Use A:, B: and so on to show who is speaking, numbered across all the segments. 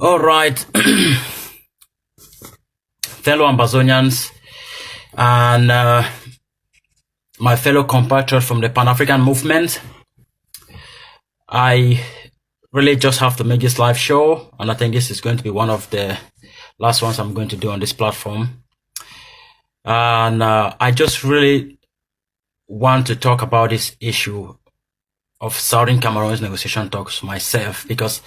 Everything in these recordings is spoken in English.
A: All right, fellow Ambazonians and my fellow compatriots from the Pan-African movement, I really just have to make this live show, and I think this is going to be one of the last ones I'm going to do on this platform. And I just really want to talk about this issue of Southern Cameroon's negotiation talks myself, because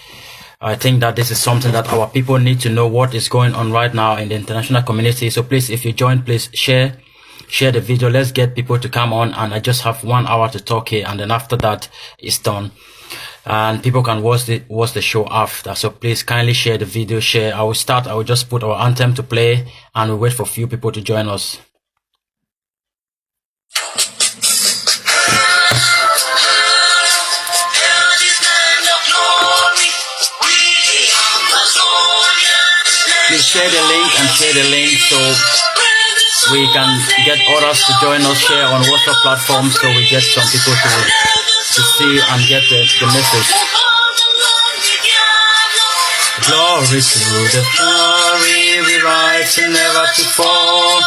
A: I think that this is something that our people need to know what is going on right now in the international community. So please, if you join, please share the video. Let's get people to come on, and I just have 1 hour to talk here, and then after that it's done. And people can watch the show after. So please kindly share the video, share. I will just put our anthem to play, and we'll wait for a few people to join us. Please share the link so we can get others to join us, share on WhatsApp platforms, so we get some people to see and get the message. Glory to the glory, we rise never to fall.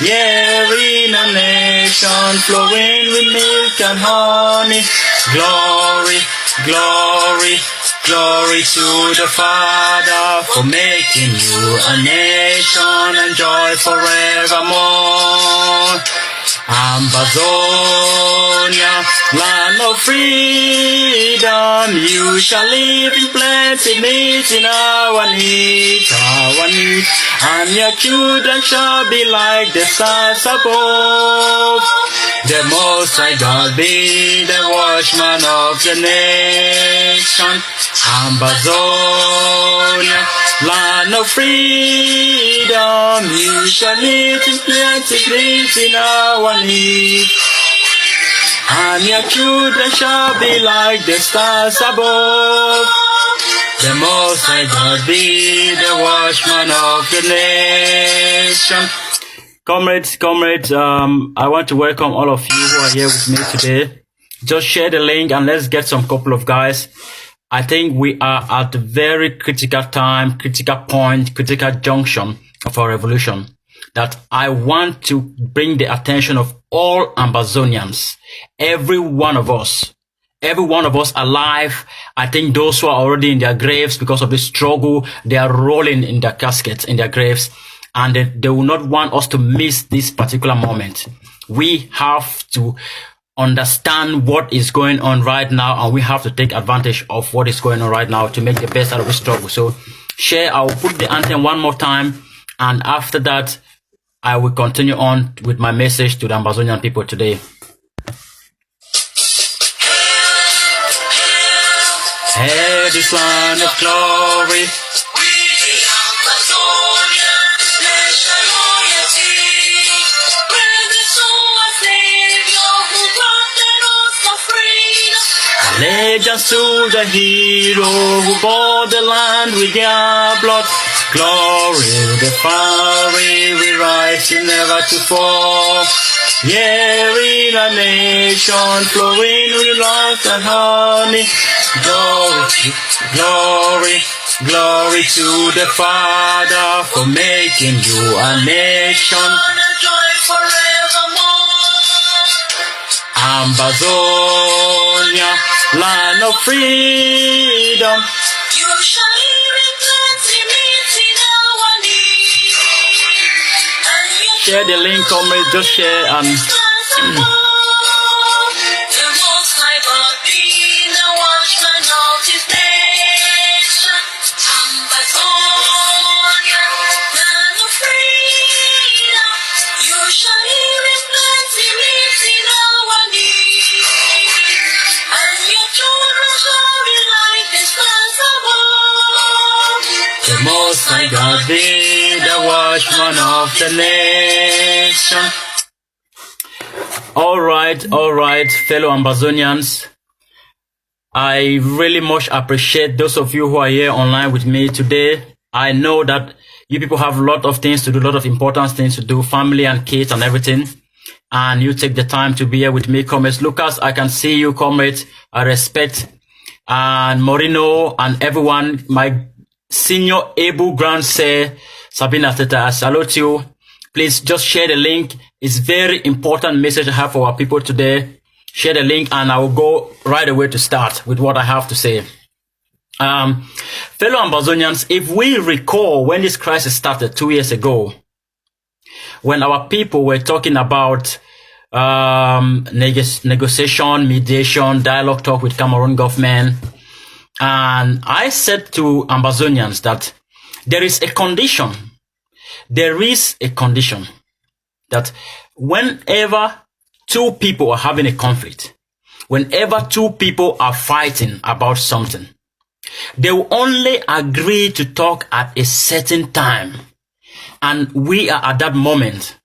A: Yeah, in a nation flowing with milk and honey. Glory, glory, glory to the Father for making you a nation and joy forevermore. Ambazonia, land of freedom, you shall live in plenty, meeting our need, and your children shall be like the stars above. The Most High God be the watchman of the nation. Ambazonia, land of freedom, you shall live in plenty, meeting our need, and your children shall be like the stars above. The Most High God be the watchman of the nation. Comrades, I want to welcome all of you who are here with me today. Just share the link and let's get some couple of guys. I think we are at a very critical time, critical point, critical junction of our revolution, that I want to bring the attention of all Ambazonians, every one of us alive. I think those who are already in their graves because of this struggle, they are rolling in their caskets, in their graves, and they will not want us to miss this particular moment. We have to understand what is going on right now, and we have to take advantage of what is going on right now to make the best out of the struggle. So share. I will put the anthem one more time, and after that I will continue on with my message to the Ambazonian people today. Hey, this land of glory, allegiance to the hero who bought the land with their blood. Glory, the fiery, we rise never to fall. Yeah, in a nation flowing with love and honey. Glory, glory, glory to the Father for making you a nation. Ambazonia, land of freedom, you shall live in plenty, meeting our need. Share the link, comrade, just share and the Most High God be the watchman of his nation. Ambazonia, land of freedom, you shall live in plenty, meeting our need, and your children shall be like the stars above. The Most High God be the watchman of the nation. All right, fellow Ambazonians. I really much appreciate those of you who are here online with me today. I know that you people have a lot of things to do, a lot of important things to do, family and kids and everything. And you take the time to be here with me, comrades. Lucas, I can see you, comrades. I respect. And Moreno and everyone, my Senior Able Grand Sir Sabina Teta, I salute you. Please just share the link. It's very important message I have for our people today. Share the link and I will go right away to start with what I have to say. Fellow Ambazonians, if we recall when this crisis started 2 years ago, when our people were talking about negotiation, mediation, dialogue talk with Cameroon government, and I said to Ambazonians that there is a condition that whenever two people are having a conflict, whenever two people are fighting about something, they will only agree to talk at a certain time. And we are at that moment.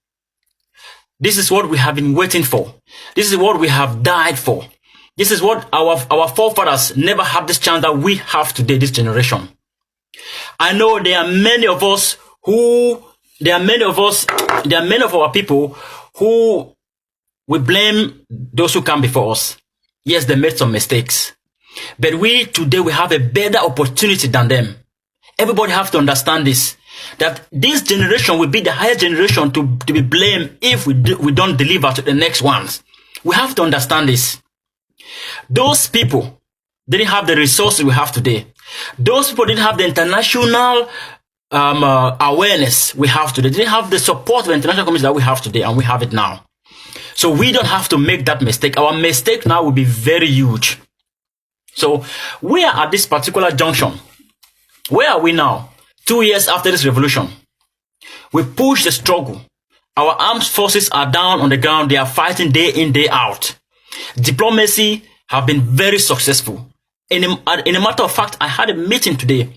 A: This is what we have been waiting for. This is what we have died for. This is what our forefathers never had this chance that we have today, this generation. I know there are many of our people who we blame those who come before us. Yes, they made some mistakes. But today we have a better opportunity than them. Everybody have to understand this, that this generation will be the highest generation to be blamed if we don't deliver to the next ones. We have to understand this. Those people didn't have the resources we have today. Those people didn't have the international awareness we have today. They didn't have the support of the international community that we have today, and we have it now. So we don't have to make that mistake. Our mistake now will be very huge. So we are at this particular junction. Where are we now? 2 years after this revolution. We push the struggle. Our armed forces are down on the ground. They are fighting day in, day out. Diplomacy have been very successful. In a matter of fact, I had a meeting today,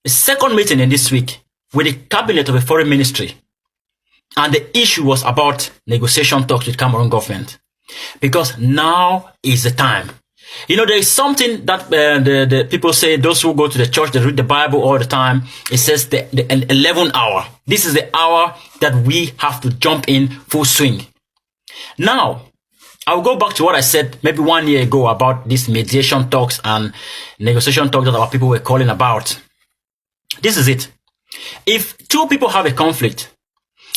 A: a second meeting in this week with the cabinet of the foreign ministry. And the issue was about negotiation talks with Cameroon government. Because now is the time. You know, there is something that the people say, those who go to the church, they read the Bible all the time. It says the 11th hour. This is the hour that we have to jump in full swing. Now, I'll go back to what I said maybe 1 year ago about these mediation talks and negotiation talks that our people were calling about. This is it. If two people have a conflict,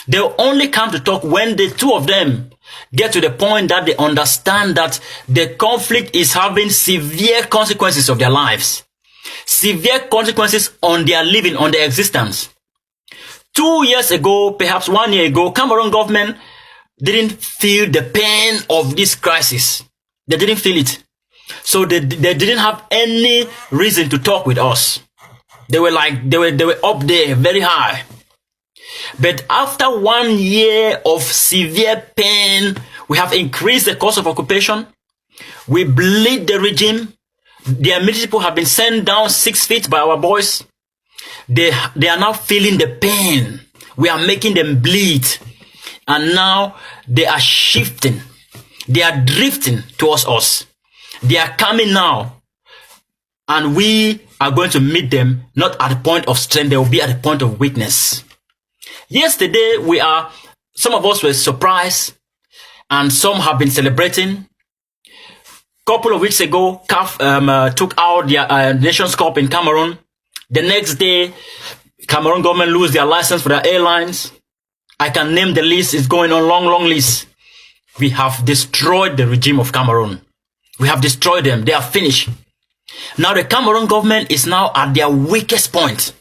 A: they'll only come to talk when the two of them get to the point that they understand that the conflict is having severe consequences of their lives. Severe consequences on their living, on their existence. 2 years ago, perhaps 1 year ago, Cameroon government didn't feel the pain of this crisis. They didn't feel it. So they didn't have any reason to talk with us. They were up there very high. But after 1 year of severe pain, we have increased the cost of occupation. We bleed the regime. Their military people have been sent down 6 feet by our boys. They are now feeling the pain. We are making them bleed. And now they are shifting. They are drifting towards us. They are coming now. And we are going to meet them not at the point of strength. They will be at the point of weakness. Yesterday, some of us were surprised, and some have been celebrating. Couple of weeks ago, CAF took out their Nations Cup in Cameroon. The next day, Cameroon government lose their license for their airlines. I can name the list. It's going on long list. We have destroyed the regime of Cameroon. We have destroyed them. They are finished. Now the Cameroon government is now at their weakest point.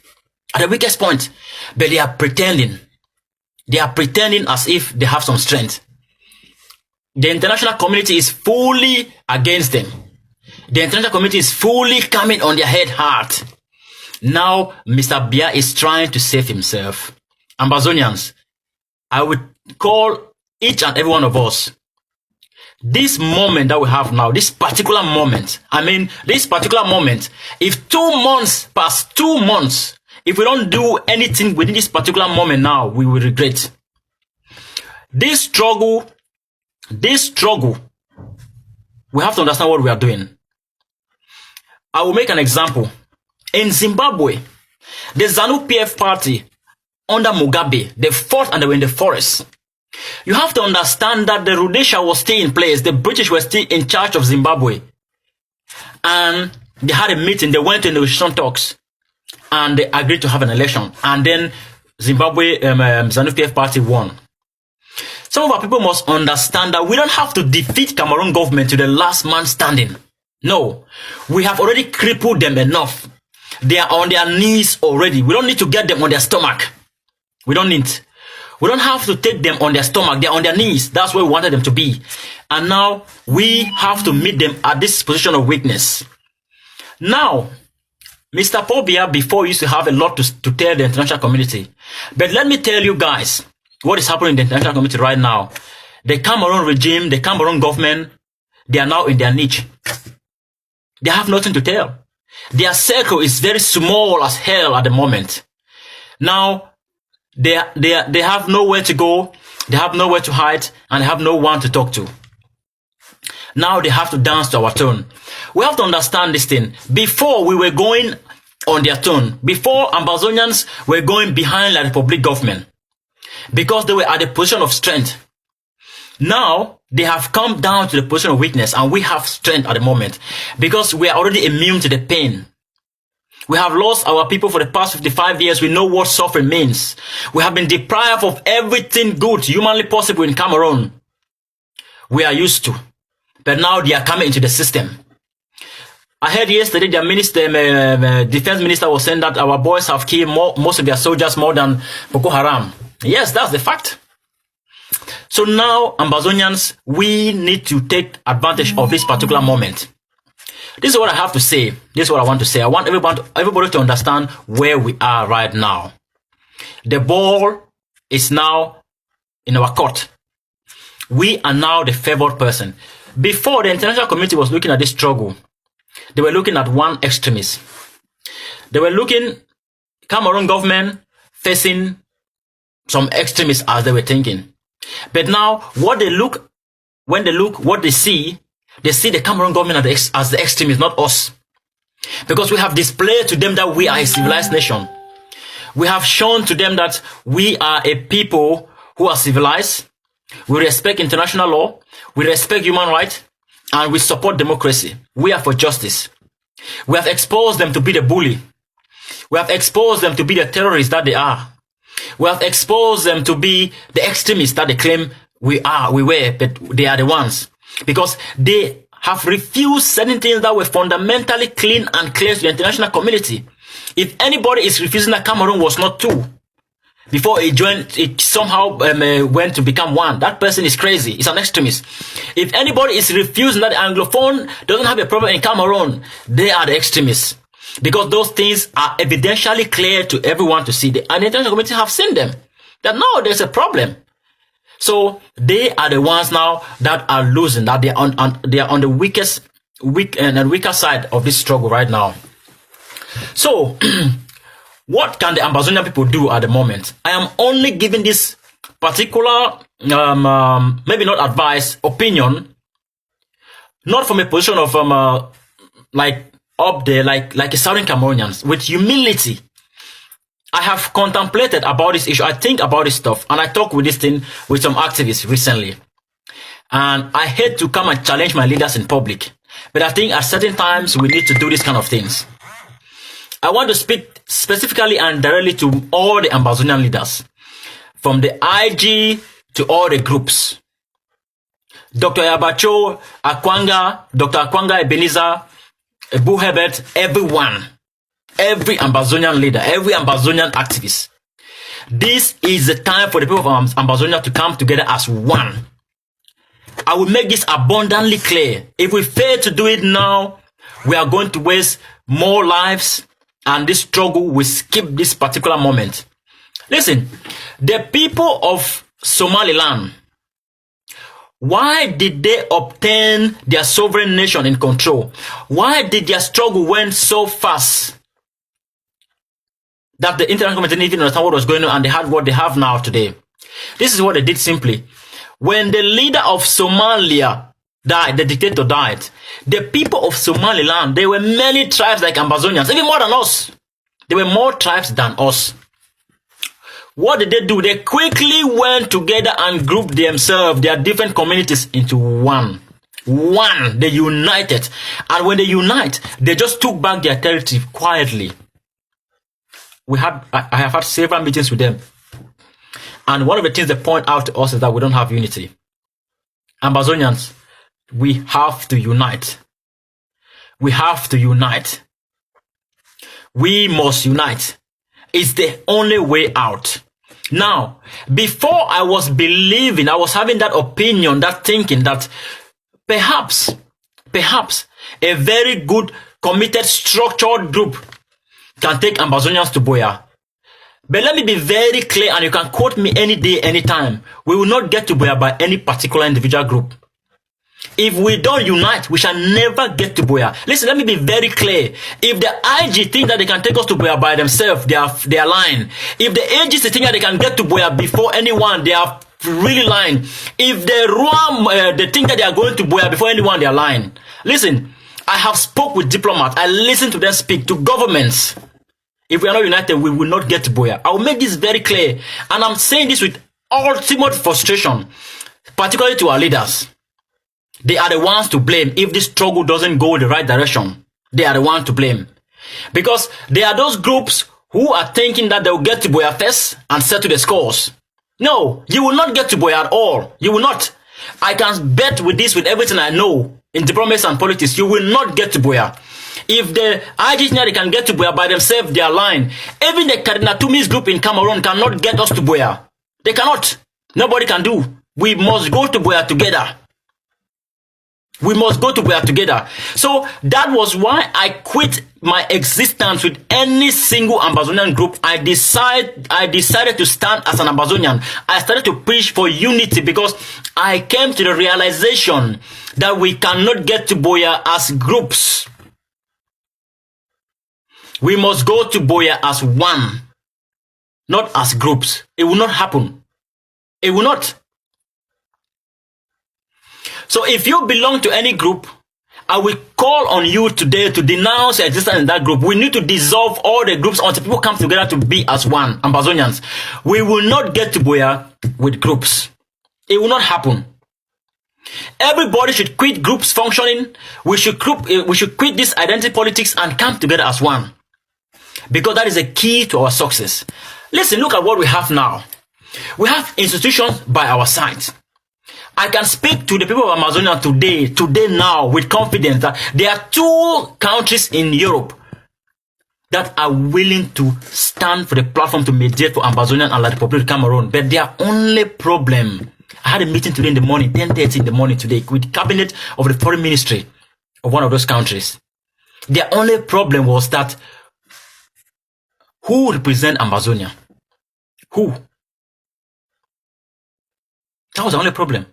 A: At the weakest point. But they are pretending. They are pretending as if they have some strength. The international community is fully against them. The international community is fully coming on their head hard. Now Mr. Biya is trying to save himself. Ambazonians, I would call each and every one of us, this moment that we have now, this particular moment, if 2 months pass, 2 months, if we don't do anything within this particular moment now, we will regret. This struggle, we have to understand what we are doing. I will make an example. In Zimbabwe, the ZANU-PF party under Mugabe, they fought and they were in the forest. You have to understand that the Rhodesia was still in place. The British were still in charge of Zimbabwe. And they had a meeting. They went to negotiation talks. and they agreed to have an election. And then Zimbabwe ZANU-PF party won. Some of our people must understand that we don't have to defeat Cameroon government to the last man standing. No, we have already crippled them enough. They are on their knees already. We don't need to get them on their stomach. We don't have to take them on their stomach. They're on their knees. That's where we wanted them to be. And now we have to meet them at this position of weakness. Now, Mr. Pobia before used to have a lot to tell the international community. But let me tell you guys what is happening in the international community right now. The Cameroon regime, the Cameroon government, they are now in their niche. They have nothing to tell. Their circle is very small as hell at the moment. Now, they have nowhere to go, they have nowhere to hide, and they have no one to talk to. Now they have to dance to our tune. We have to understand this thing. Before we were going on their tune, before Ambazonians were going behind the Republic government, because they were at the position of strength. Now they have come down to the position of weakness, and we have strength at the moment because we are already immune to the pain. We have lost our people for the past 55 years. We know what suffering means. We have been deprived of everything good humanly possible in Cameroon. We are used to. But now they are coming into the system. I heard yesterday their minister, defense minister was saying that our boys have killed most of their soldiers more than Boko Haram. Yes, that's the fact. So now, Ambazonians, we need to take advantage of this particular moment. This is what I have to say. This is what I want to say. I want everybody to understand where we are right now. The ball is now in our court. We are now the favored person. Before, the international community was looking at this struggle. They were looking at one extremist. They were looking Cameroon government facing some extremists as they were thinking. But now, what they see the Cameroon government as the extremists, not us. Because we have displayed to them that we are a civilized nation. We have shown to them that we are a people who are civilized. We respect international law. We respect human rights. And we support democracy. We are for justice. We have exposed them to be the bully. We have exposed them to be the terrorists that they are. We have exposed them to be the extremists that they claim we were, but they are the ones. Because they have refused certain things that were fundamentally clean and clear to the international community. If anybody is refusing that Cameroon was not two, before it somehow went to become one, that person is crazy. It's an extremist. If anybody is refusing that the Anglophone doesn't have a problem in Cameroon, they are the extremists. Because those things are evidentially clear to everyone to see. And the international community have seen them. That now there's a problem. So they are the ones now that are losing, that they are on the weaker side of this struggle right now. So what can the Ambazonian people do at the moment? I am only giving this particular, maybe not advice, opinion, not from a position of like up there, like a Southern Cameroonians, with humility. I have contemplated about this issue. I think about this stuff, and I talk with this thing with some activists recently. And I hate to come and challenge my leaders in public, but I think at certain times we need to do these kind of things. I want to speak specifically and directly to all the Ambazonian leaders, from the IG to all the groups. Dr. Yabacho, Dr. Akwanga Ebenezer, Ebu Herbert, everyone. Every Ambazonian leader, every Ambazonian activist. This is the time for the people of Ambazonia to come together as one. I will make this abundantly clear. If we fail to do it now, we are going to waste more lives, and this struggle will skip this particular moment. Listen, the people of Somaliland, why did they obtain their sovereign nation in control? Why did their struggle went so fast that the international community didn't even understand what was going on, and they had what they have now today? This is what they did simply. When the leader of Somalia died, the dictator died, the people of Somaliland, there were many tribes like Ambazonians, even more than us. There were more tribes than us. What did they do? They quickly went together and grouped themselves, their different communities, into one. They united. And when they unite, they just took back their territory quietly. I have had several meetings with them. And one of the things they point out to us is that we don't have unity. Ambazonians, we have to unite. We have to unite. We must unite. It's the only way out. Now, before I was believing, I was having that opinion, that thinking that perhaps a very good, committed, structured group can take Ambazonians to Buea. But let me be very clear, and you can quote me any day, anytime. We will not get to Buea by any particular individual group. If we don't unite, we shall never get to Buea. Listen, let me be very clear. If the IG think that they can take us to Buea by themselves, they are lying. If the AGC think that they can get to Buea before anyone, they are really lying. If the RUAM, they think that they are going to Buea before anyone, they are lying. Listen, I have spoke with diplomats. I listen to them speak, to governments. If we are not united, we will not get to Buea. I will make this very clear. And I'm saying this with ultimate frustration, particularly to our leaders. They are the ones to blame if this struggle doesn't go the right direction. They are the ones to blame. Because there are those groups who are thinking that they will get to Buea first and settle the scores. No, you will not get to Buea at all. You will not. I can bet with this, with everything I know in diplomacy and politics, you will not get to Buea. If the IGC can get to Buea by themselves, they are lying. Even the Kadinatumis group in Cameroon cannot get us to Buea. They cannot. Nobody can do. We must go to Buea together. We must go to Buea together. So that was why I quit my existence with any single Ambazonian group. I decided to stand as an Ambazonian. I started to preach for unity because I came to the realization that we cannot get to Buea as groups. We must go to Buea as one, not as groups. It will not happen. It will not. So if you belong to any group, I will call on you today to denounce your existence in that group. We need to dissolve all the groups until people come together to be as one, Ambazonians. We will not get to Buea with groups. It will not happen. Everybody should quit groups functioning. We should quit this identity politics and come together as one. Because that is the key to our success. Listen, look at what we have now. We have institutions by our side. I can speak to the people of Amazonia today now with confidence that there are 2 countries in Europe that are willing to stand for the platform to mediate for Ambazonian and La Republic of Cameroon. But their only problem, I had a meeting today in the morning, 10:30 in the morning today, with the cabinet of the foreign ministry of one of those countries. Their only problem was that who represent Ambazonia? Who? That was the only problem.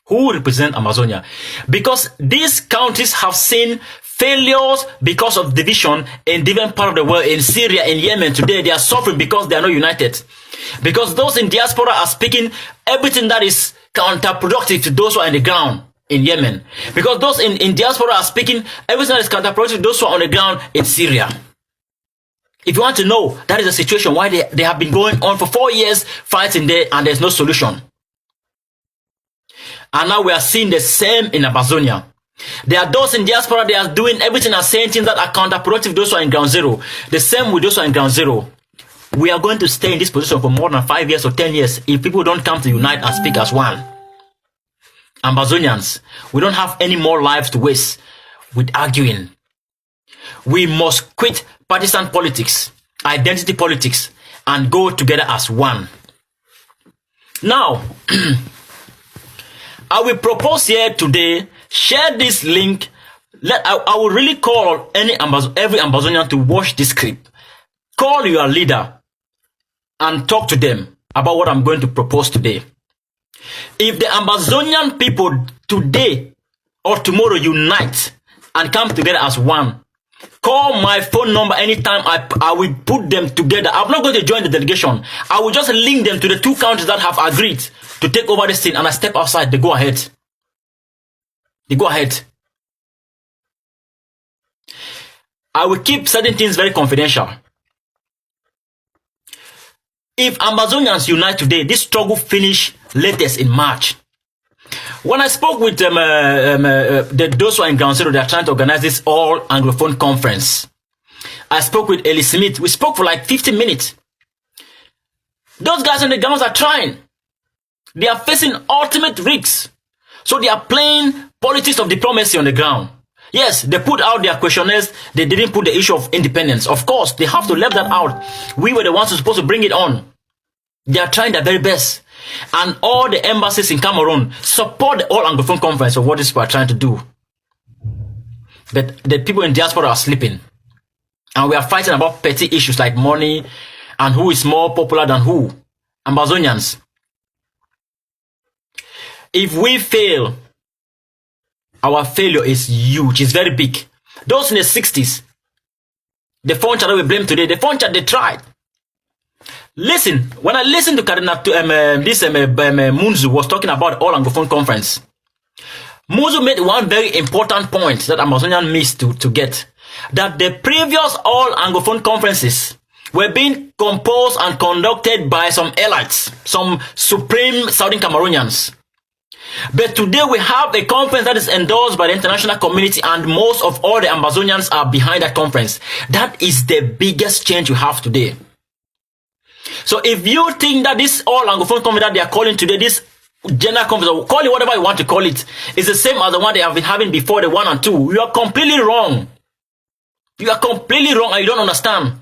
A: Who represent Amazonia? Because these countries have seen failures because of division in different parts of the world. In Syria, in Yemen today, they are suffering because they are not united. Because those in diaspora are speaking everything that is counterproductive to those who are in the ground in Yemen. Because those in diaspora are speaking everything that is counterproductive to those who are on the ground in Syria. If you want to know, that is the situation why they have been going on for 4 years fighting there and there's no solution. And now we are seeing the same in Ambazonia. There are those in diaspora, they are doing everything and saying things that are counterproductive to those who are in ground zero. The same with those who are in ground zero. We are going to stay in this position for more than 5 years or 10 years if people don't come to unite and speak as one. Ambazonians, we don't have any more lives to waste with arguing. We must quit partisan politics, identity politics, and go together as one. Now, I will propose here today, share this link. I will really call every Ambazonian to watch this clip. Call your leader and talk to them about what I'm going to propose today. If the Ambazonian people today or tomorrow unite and come together as one, call my phone number anytime. I will put them together. I'm not going to join the delegation. I will just link them to the 2 countries that have agreed to take over this thing, and I step outside. They go ahead. They go ahead. I will keep certain things very confidential. If Ambazonians unite today, this struggle finish latest in March. When I spoke with those who are in ground zero, they are trying to organize this all Anglophone conference. I spoke with Eli Smith. We spoke for like 15 minutes. Those guys on the ground are trying. They are facing ultimate risks. So they are playing politics of diplomacy on the ground. Yes, they put out their questionnaires. They didn't put the issue of independence. Of course, they have to leave that out. We were the ones who were supposed to bring it on. They are trying their very best. And all the embassies in Cameroon support the All Anglophone Conference of what these people are trying to do. But the people in diaspora are sleeping. And we are fighting about petty issues like money and who is more popular than who. Ambazonians. If we fail, our failure is huge. It's very big. Those in the 60s, the Foncha that we blame today, the Foncha, they tried. Listen, when I listened to Cardinal Munzu was talking about All Anglophone Conference, Munzu made one very important point that Ambazonian missed to get. That the previous All Anglophone Conferences were being composed and conducted by some elites, some supreme Southern Cameroonians. But today we have a conference that is endorsed by the international community, and most of all the Ambazonians are behind that conference. That is the biggest change you have today. So if you think that this All Anglophone conference that they are calling today, this general conference, or call it whatever you want to call it, is the same as the one they have been having before, the 1 and 2, you are completely wrong. You are completely wrong and you don't understand.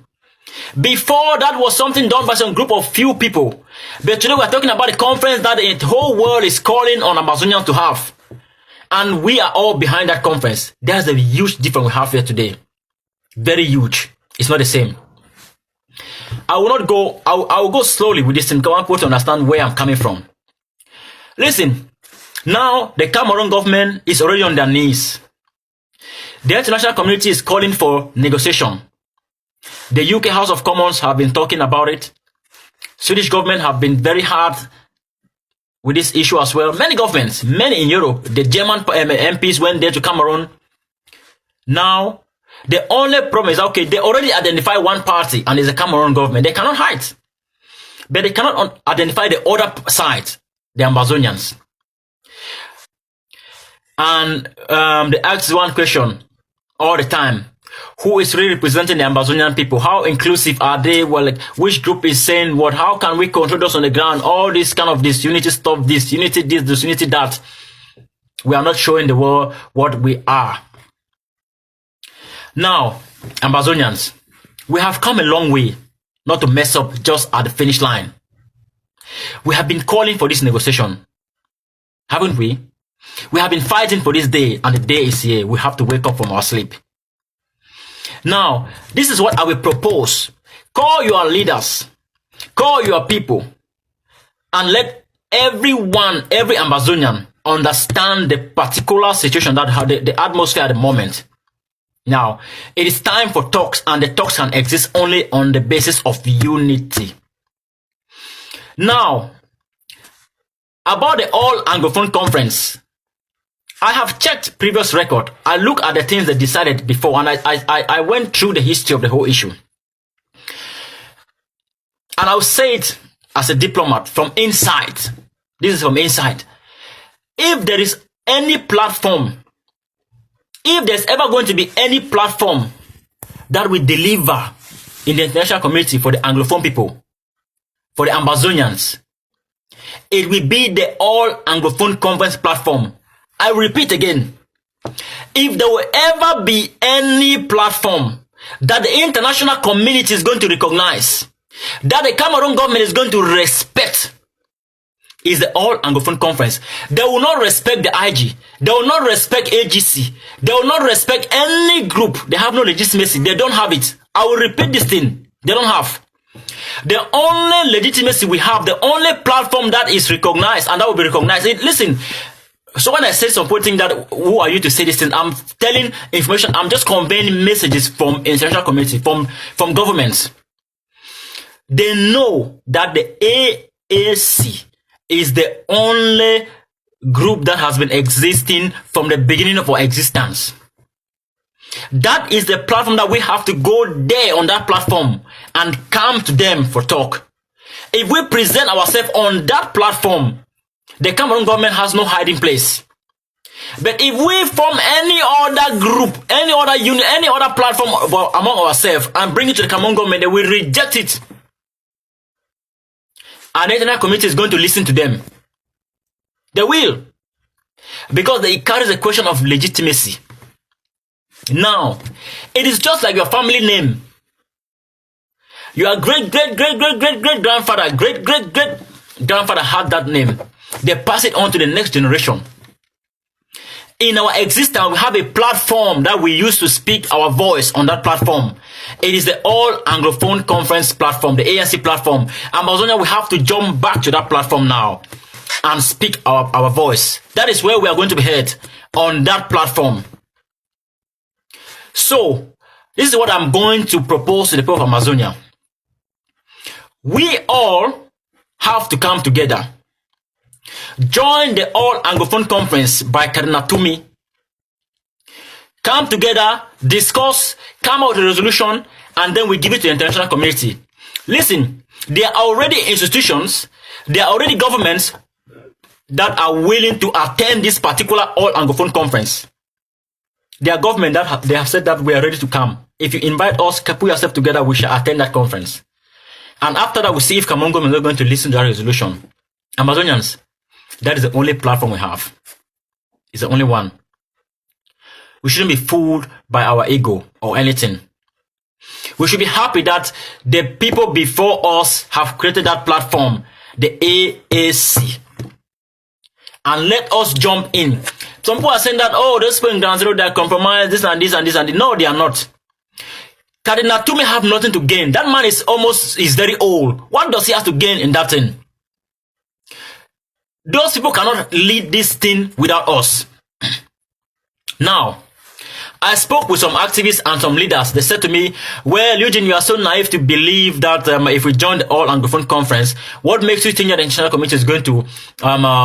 A: Before, that was something done by some group of few people. But today we are talking about a conference that the whole world is calling on Ambazonians to have. And we are all behind that conference. There's a huge difference we have here today. Very huge. It's not the same. I will not go, I will go slowly with this thing because I want people to understand where I'm coming from. Listen, now the Cameroon government is already on their knees. The international community is calling for negotiation. The UK House of Commons have been talking about it. Swedish government have been very hard with this issue as well. Many governments, many in Europe, the German MPs went there to Cameroon. Now, the only problem is, okay, they already identify one party and it's the Cameroon government. They cannot hide. But they cannot identify the other side, the Ambazonians. And they ask one question all the time. Who is really representing the Ambazonian people? How inclusive are they? Well, like, which group is saying what? How can we control those on the ground? All this kind of this unity stuff, this unity this unity that. We are not showing the world what we are. Now, Ambazonians, we have come a long way not to mess up just at the finish line. We have been calling for this negotiation, haven't we? We have been fighting for this day, and the day is here. We have to wake up from our sleep. Now, this is what I will propose. Call your leaders, call your people, and let everyone, every Ambazonian, understand the particular situation that how the atmosphere at the moment. Now, it is time for talks, and the talks can exist only on the basis of unity. Now, about the All Anglophone Conference, I have checked previous record. I look at the things they decided before, and I went through the history of the whole issue. And I'll say it as a diplomat from inside. This is from inside. If there is any platform, if there's ever going to be any platform that will deliver in the international community for the Anglophone people, for the Ambazonians, it will be the All Anglophone Conference platform. I repeat again, if there will ever be any platform that the international community is going to recognize, that the Cameroon government is going to respect, is the All Anglophone Conference. They will not respect the IG. They will not respect AGC. They will not respect any group. They have no legitimacy. They don't have it. I will repeat this thing. They don't have. The only legitimacy we have, the only platform that is recognized and that will be recognized. Listen, so when I say some thing that, who are you to say this thing? I'm telling information. I'm just conveying messages from international community, from governments. They know that the AAC is the only group that has been existing from the beginning of our existence. That is the platform that we have to go there on that platform and come to them for talk. If we present ourselves on that platform, the Cameroon government has no hiding place. But if we form any other group, any other unit, any other platform among ourselves and bring it to the Cameroon government, they will reject it. And the international community is going to listen to them. They will. Because it carries a question of legitimacy. Now, it is just like your family name. Your great-great-great-great-great-great-grandfather, great-great-great-grandfather had that name. They pass it on to the next generation. In our existence, we have a platform that we use to speak our voice on that platform. It is the All Anglophone Conference platform, the ANC platform. Ambazonian, we have to jump back to that platform now and speak our voice. That is where we are going to be heard, on that platform. So, this is what I'm going to propose to the people of Amazonia. We all have to come together. Join the All Anglophone Conference by Cardinal Tumi. Come together, discuss, come out with a resolution, and then we give it to the international community. Listen, there are already institutions, there are already governments that are willing to attend this particular All Anglophone Conference. There are governments that they have said that we are ready to come. If you invite us, put yourself together, we shall attend that conference. And after that, we see if Cameroon government is going to listen to that resolution. Amazonians, that is the only platform we have. It's the only one. We shouldn't be fooled by our ego or anything. We should be happy that the people before us have created that platform, the AAC. And let us jump in. Some people are saying that, oh, those people in Ground Zero, they are compromised, this and this and this and this. No, they are not. Cardinal Tumi have nothing to gain. That man is very old. What does he have to gain in that thing? Those people cannot lead this thing without us. Now, I spoke with some activists and some leaders. They said to me, well, Eugene, you are so naive to believe that if we join the All Anglophone Conference, what makes you think that the international community is going to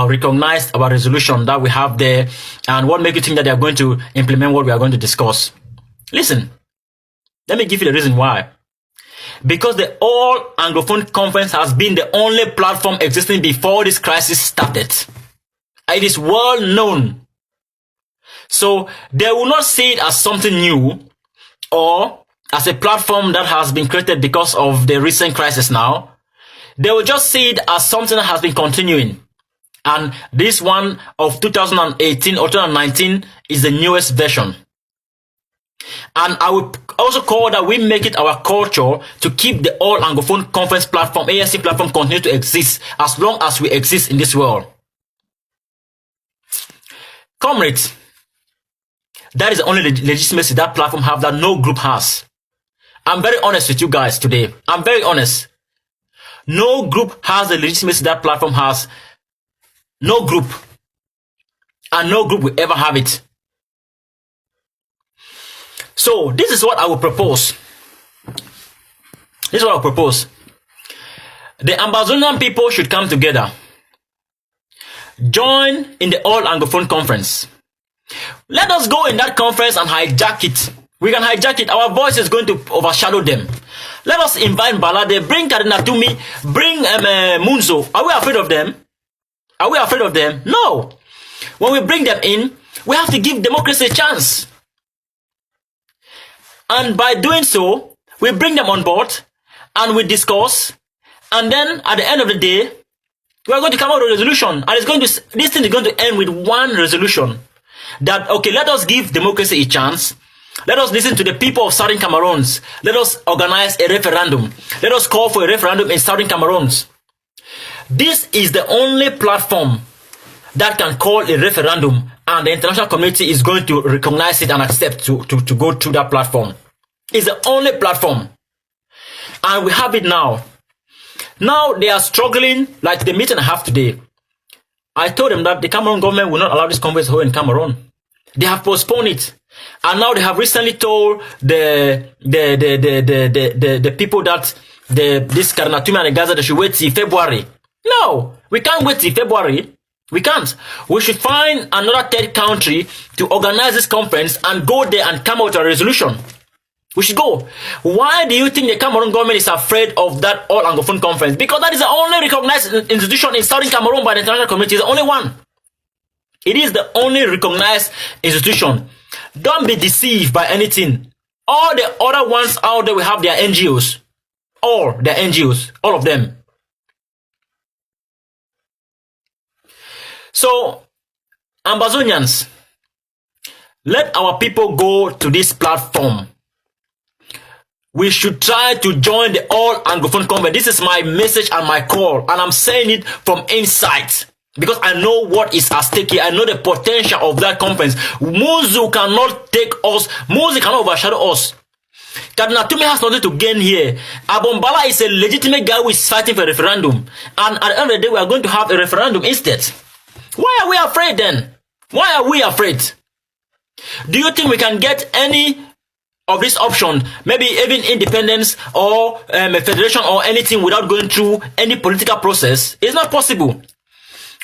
A: recognize our resolution that we have there? And what makes you think that they are going to implement what we are going to discuss? Listen, let me give you the reason why. Because the All Anglophone Conference has been the only platform existing before this crisis started. It is well known. So they will not see it as something new or as a platform that has been created because of the recent crisis now. They will just see it as something that has been continuing. And this one of 2018 or 2019 is the newest version. And I will also call that we make it our culture to keep the All Anglophone Conference platform, ANC platform, continue to exist as long as we exist in this world. Comrades, that is the only legitimacy that platform have that no group has. I'm very honest with you guys today. I'm very honest. No group has the legitimacy that platform has. No group. And no group will ever have it. So, this is what I will propose. This is what I will propose. The Ambazonian people should come together. Join in the All Anglophone Conference. Let us go in that conference and hijack it. We can hijack it. Our voice is going to overshadow them. Let us invite Balade, bring Cardinal Tumi, bring Munzo. Are we afraid of them? Are we afraid of them? No. When we bring them in, we have to give democracy a chance. And by doing so, we bring them on board and we discuss. And then at the end of the day, we are going to come out with a resolution. And this thing is going to end with one resolution. That, okay, let us give democracy a chance. Let us listen to the people of Southern Cameroons. Let us organize a referendum. Let us call for a referendum in Southern Cameroons. This is the only platform that can call a referendum, and the international community is going to recognize it and accept to go through that platform. It's the only platform. And we have it now. Now they are struggling, like the meeting I have today. I told them that the Cameroon government will not allow this conference to hold in Cameroon. They have postponed it. And now they have recently told the people that this Cardinal Tumi and the Gaza, they should wait till February. No, we can't wait till February. We can't. We should find another third country to organize this conference and go there and come out with a resolution. We should go. Why do you think the Cameroon government is afraid of that All Anglophone Conference? Because that is the only recognized institution in Southern Cameroon by the international community. It's the only one. It is the only recognized institution. Don't be deceived by anything. All the other ones out there will have their NGOs. All their NGOs. All of them. So, Ambazonians, let our people go to this platform. We should try to join the All Anglophone Conference. This is my message and my call, and I'm saying it from insight because I know what is at stake here. I know the potential of that conference. Muzu cannot take us. Muzu cannot overshadow us. Cardinal Tume has nothing to gain here. Abombala is a legitimate guy who is fighting for a referendum, and at the end of the day, we are going to have a referendum instead. Why are we afraid then? Why are we afraid? Do you think we can get any of this option, maybe even independence or a federation or anything without going through any political process? It's not possible.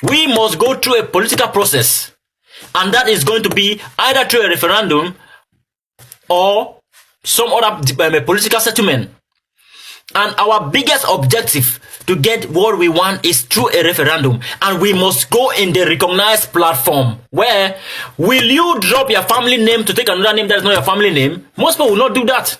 A: We must go through a political process, and that is going to be either through a referendum or some other political settlement. And our biggest objective to get what we want is through a referendum, and we must go in the recognized platform. Where will you drop your family name to take another name that is not your family name? Most people will not do that.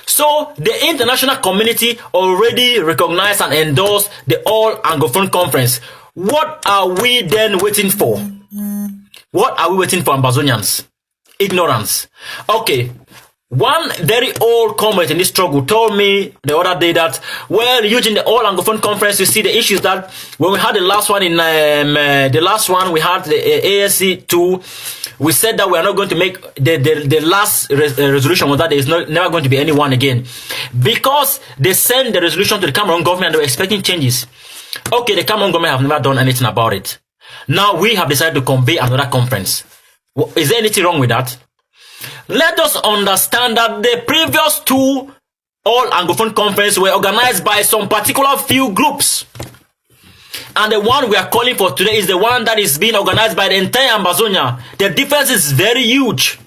A: So the international community already recognized and endorsed the All Anglophone Conference. What are we then waiting for? What are we waiting for, Ambazonians? Ignorance. Okay. One very old comrade in this struggle told me the other day that, well, using the All Anglophone Conference, you see the issues that when we had the last one in we had the ASC 2, we said that we are not going to make the last resolution was that there is never going to be anyone again, because they sent the resolution to the Cameroon government and they were expecting changes. Okay, the Cameroon government have never done anything about it. Now we have decided to convene another conference. Is there anything wrong with that? Let us understand that the previous two All Anglophone Conference were organized by some particular few groups. And the one we are calling for today is the one that is being organized by the entire Ambazonia. The difference is very huge.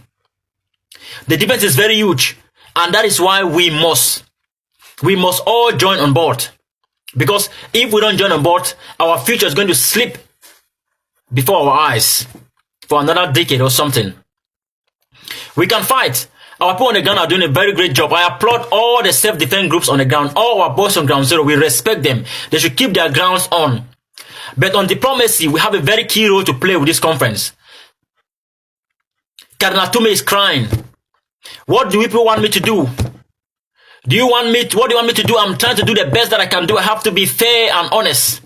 A: The difference is very huge. And that is why we must all join on board. Because if we don't join on board, our future is going to slip before our eyes for another decade or something. We can fight. Our people on the ground are doing a very great job. I applaud all the self-defense groups on the ground, all our boys on ground zero. We respect them. They should keep their grounds on. But on diplomacy, we have a very key role to play with this conference. Cardinal Tume is crying. What do people want me to do? What do you want me to do? I'm trying to do the best that I can do. I have to be fair and honest.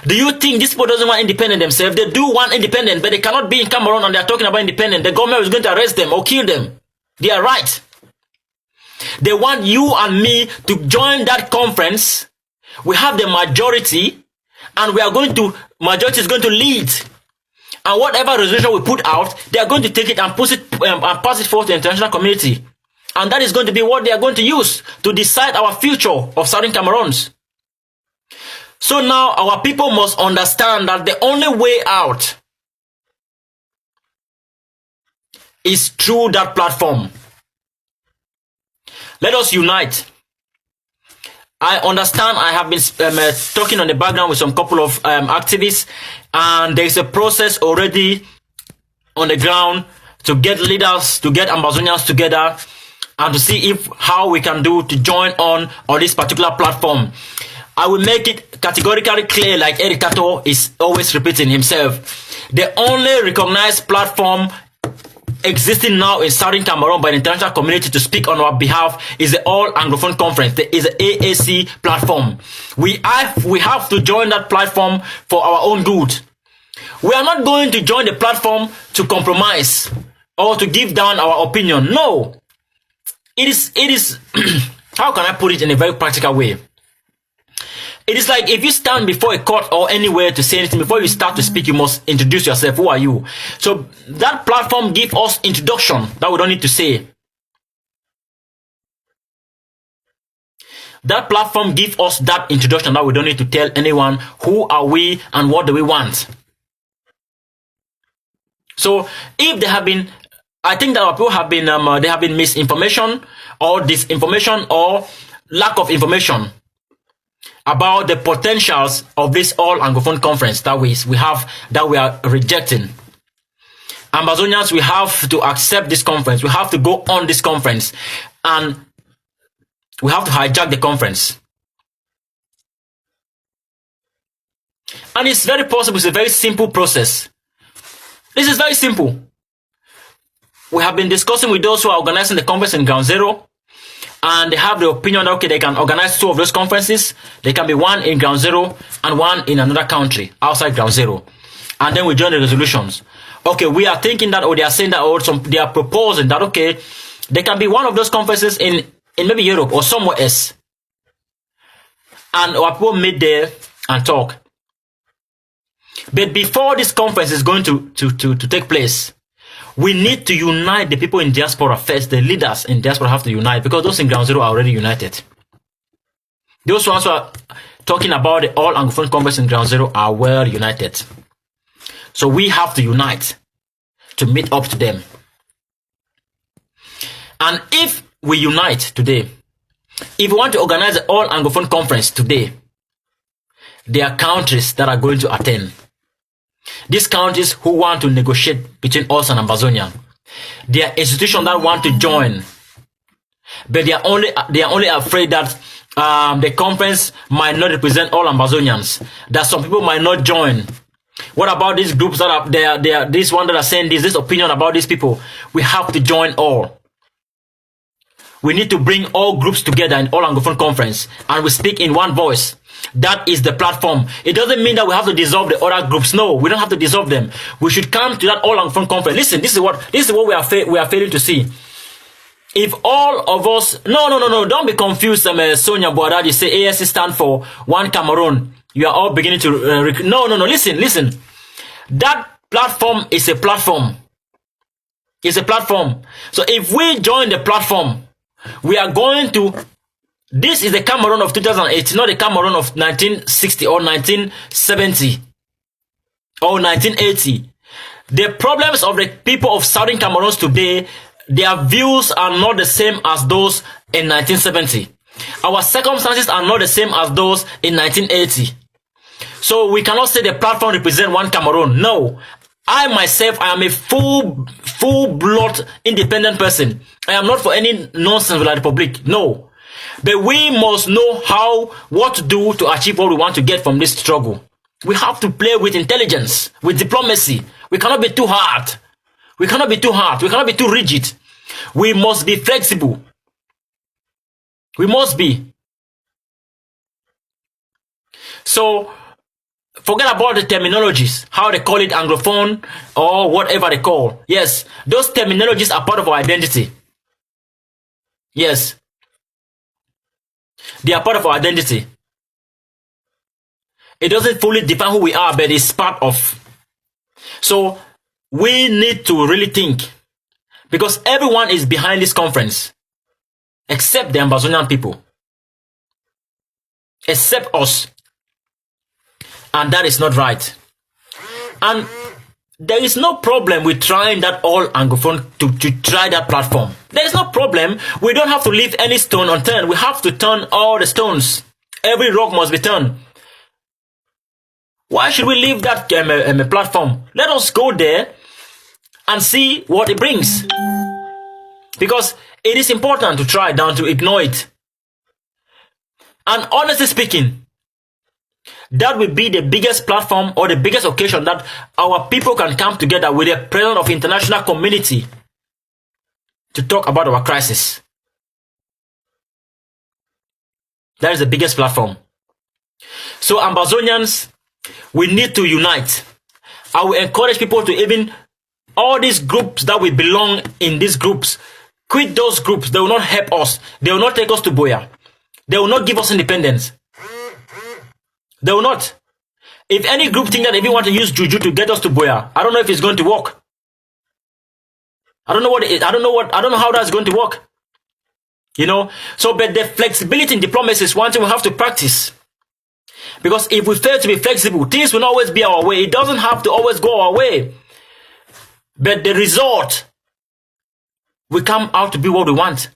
A: Do you think these people doesn't want independence themselves? They do want independence, but they cannot be in Cameroon and they are talking about independence. The government is going to arrest them or kill them. They are right. They want you and me to join that conference. We have the majority, and majority is going to lead. And whatever resolution we put out, they are going to take it and pass it forward to the international community. And that is going to be what they are going to use to decide our future of Southern Cameroons. So now our people must understand that the only way out is through that platform. Let us unite. I understand I have been talking on the background with some couple of activists, and there is a process already on the ground to get leaders, to get Ambazonians together, and to see how we can do to join on this particular platform. I will make it categorically clear, like Eric Kato is always repeating himself. The only recognized platform existing now in Southern Cameroon by the international community to speak on our behalf is the All Anglophone Conference. There is an AAC platform. We have to join that platform for our own good. We are not going to join the platform to compromise or to give down our opinion. No. It is how can I put it in a very practical way? It is like if you stand before a court or anywhere to say anything, before you start to speak, you must introduce yourself. Who are you? So that platform gives us introduction that we don't need to say. That platform gives us that introduction that we don't need to tell anyone who are we and what do we want. So if there have been, I think that our people have been, there have been misinformation or disinformation or lack of information. about the potentials of this all Anglophone conference that we are rejecting. Ambazonians, we have to accept this conference. We have to go on this conference, and we have to hijack the conference. And it's very possible. It's a very simple process. This is very simple. We have been discussing with those who are organizing the conference in Ground Zero, and they have the opinion that, okay, they can organize 2 of those conferences. They can be one in Ground Zero and one in another country outside Ground Zero. And then we join the resolutions. Okay, we are thinking that, or they are saying that, or they are proposing that, okay, they can be one of those conferences in maybe Europe or somewhere else. And our people meet there and talk. But before this conference is going to take place, we need to unite the people in diaspora first. The leaders in diaspora have to unite, because those in Ground Zero are already united. Those ones who are talking about the all Anglophone conference in Ground Zero are well united. So we have to unite to meet up to them. And if we unite today, if we want to organize the all Anglophone conference today, there are countries that are going to attend. These countries who want to negotiate between us and Ambazonian. There are institutions that want to join, but they are only afraid that the conference might not represent all Ambazonians. That some people might not join. What about these groups that are there? This one that are saying this opinion about these people? We have to join all. We need to bring all groups together in all Anglophone conference, and we speak in one voice. That is the platform. It doesn't mean that we have to dissolve the other groups. No, we don't have to dissolve them. We should come to that all Anglophone conference. Listen, this is what we are failing to see. If all of us, no, don't be confused. Sonia Boadadi say ASC stand for One Cameroon. You are all beginning to no. Listen. That platform is a platform. It's a platform. So if we join the platform, we are going to. This is the Cameroon of 2008, not the Cameroon of 1960 or 1970 or 1980. The problems of the people of Southern Cameroon today, their views are not the same as those in 1970. Our circumstances are not the same as those in 1980. So we cannot say the platform represents One Cameroon. No. I myself, I am a full-blood independent person. I am not for any nonsense with the Republic. No. But we must know what to do to achieve what we want to get from this struggle. We have to play with intelligence, with diplomacy. We cannot be too hard. We cannot be too rigid. We must be flexible. We must be. So, forget about the terminologies, how they call it Anglophone or whatever they call. Yes, those terminologies are part of our identity. Yes. They are part of our identity. It doesn't fully define who we are, but it's part of. So we need to really think, because everyone is behind this conference, except the Ambazonian people, except us. And that is not right. And there is no problem with trying that all Anglophone to try that platform. There is no problem. We don't have to leave any stone unturned. We have to turn all the stones. Every rock must be turned. Why should we leave that platform? Let us go there and see what it brings. Because it is important to try down to ignore it. And honestly speaking, that will be the biggest platform or the biggest occasion that our people can come together with the presence of international community to talk about our crisis. That is the biggest platform. So Ambazonians, we need to unite. I will encourage people to even, all these groups that we belong in these groups, quit those groups. They will not help us. They will not take us to Boya. They will not give us independence. They will not. If any group think that if you want to use juju to get us to Boya, I don't know if it's going to work. I don't know how that's going to work. You know? So, but the flexibility in diplomacy is one thing we have to practice. Because if we fail to be flexible, things will not always be our way. It doesn't have to always go our way. But the result will come out to be what we want.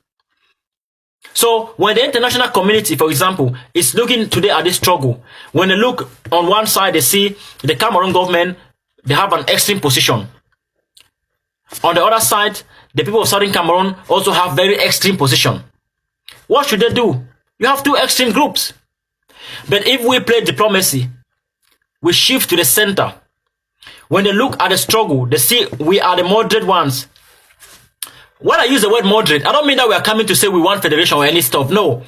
A: So when the international community, for example, is looking today at this struggle, when they look on one side, they see the Cameroon government, they have an extreme position. On the other side, the people of Southern Cameroon also have very extreme position. What should they do? You have two extreme groups. But if we play diplomacy, we shift to the center. When they look at the struggle, they see we are the moderate ones. When I use the word moderate, I don't mean that we are coming to say we want federation or any stuff. No.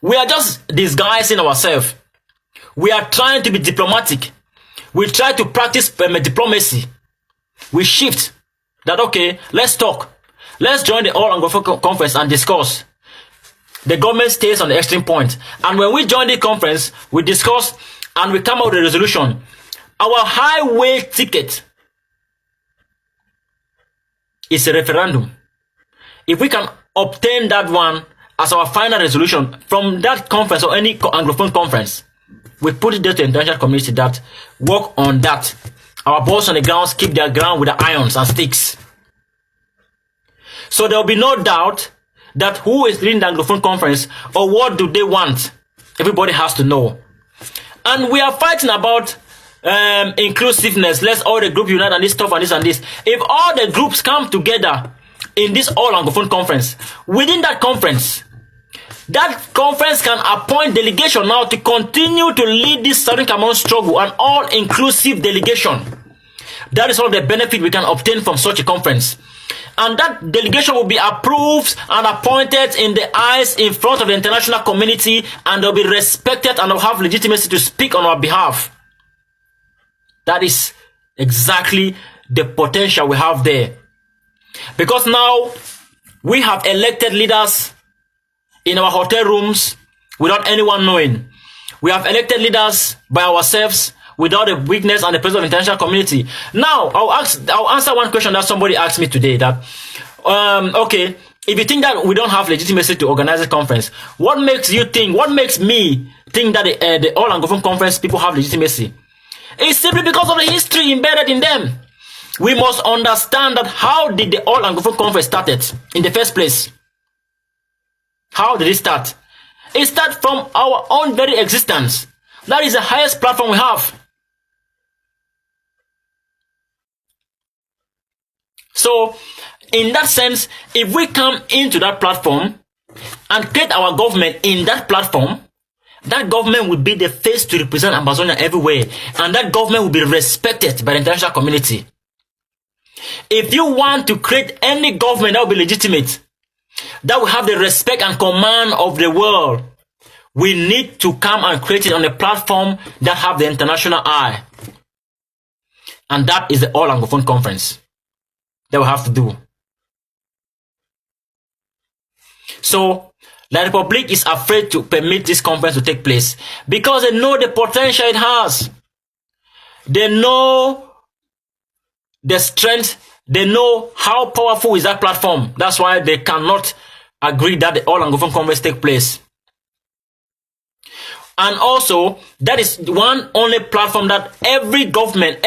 A: We are just disguising ourselves. We are trying to be diplomatic. We try to practice diplomacy. We shift. That, okay, let's talk. Let's join the All Anglophone Conference and discuss. The government stays on the extreme point. And when we join the conference, we discuss and we come out with a resolution. Our highway ticket is a referendum. If we can obtain that one as our final resolution from that conference or any Anglophone conference, we put it there to the international community that work on that. Our boys on the ground keep their ground with the irons and sticks. So there will be no doubt that who is leading the Anglophone conference or what do they want. Everybody has to know. And we are fighting about inclusiveness. Let's all the group unite and this stuff and this and this. If all the groups come together in this All Anglophone conference, within that conference can appoint delegation now to continue to lead this Southern Cameroon struggle, an all-inclusive delegation. That is all the benefit we can obtain from such a conference. And that delegation will be approved and appointed in the eyes in front of the international community, and they'll be respected and they'll have legitimacy to speak on our behalf. That is exactly the potential we have there. Because now we have elected leaders in our hotel rooms without anyone knowing. We have elected leaders by ourselves without the witness and the presence of the international community. Now, I'll answer one question that somebody asked me today. That, okay, if you think that we don't have legitimacy to organize a conference, what makes me think that the All Anglophone Conference people have legitimacy? It's simply because of the history embedded in them. We must understand that how did the All Anglophone Conference started in the first place? How did it start? It started from our own very existence. That is the highest platform we have. So, in that sense, if we come into that platform and create our government in that platform, that government will be the face to represent Ambazonian everywhere. And that government will be respected by the international community. If you want to create any government that will be legitimate, that will have the respect and command of the world, we need to come and create it on a platform that have the international eye. And that is the All Anglophone Conference that we have to do. So, the Republic is afraid to permit this conference to take place because they know the potential it has. They know the strength. They know how powerful is that platform. That's why they cannot agree that the All Anglophone Conference take place. And also, that is one only platform that every government,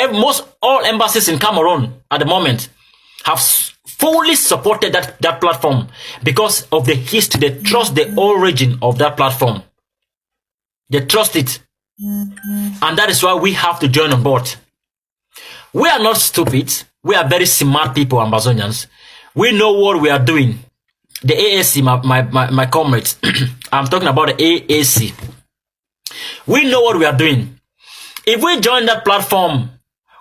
A: all embassies in Cameroon at the moment have fully supported that platform because of the history. They trust the origin of that platform. They trust it. And that is why we have to join on board. We are not stupid. We are very smart people, Ambazonians. We know what we are doing. The AAC, my comrades, I'm talking about the AAC. We know what we are doing. If we join that platform,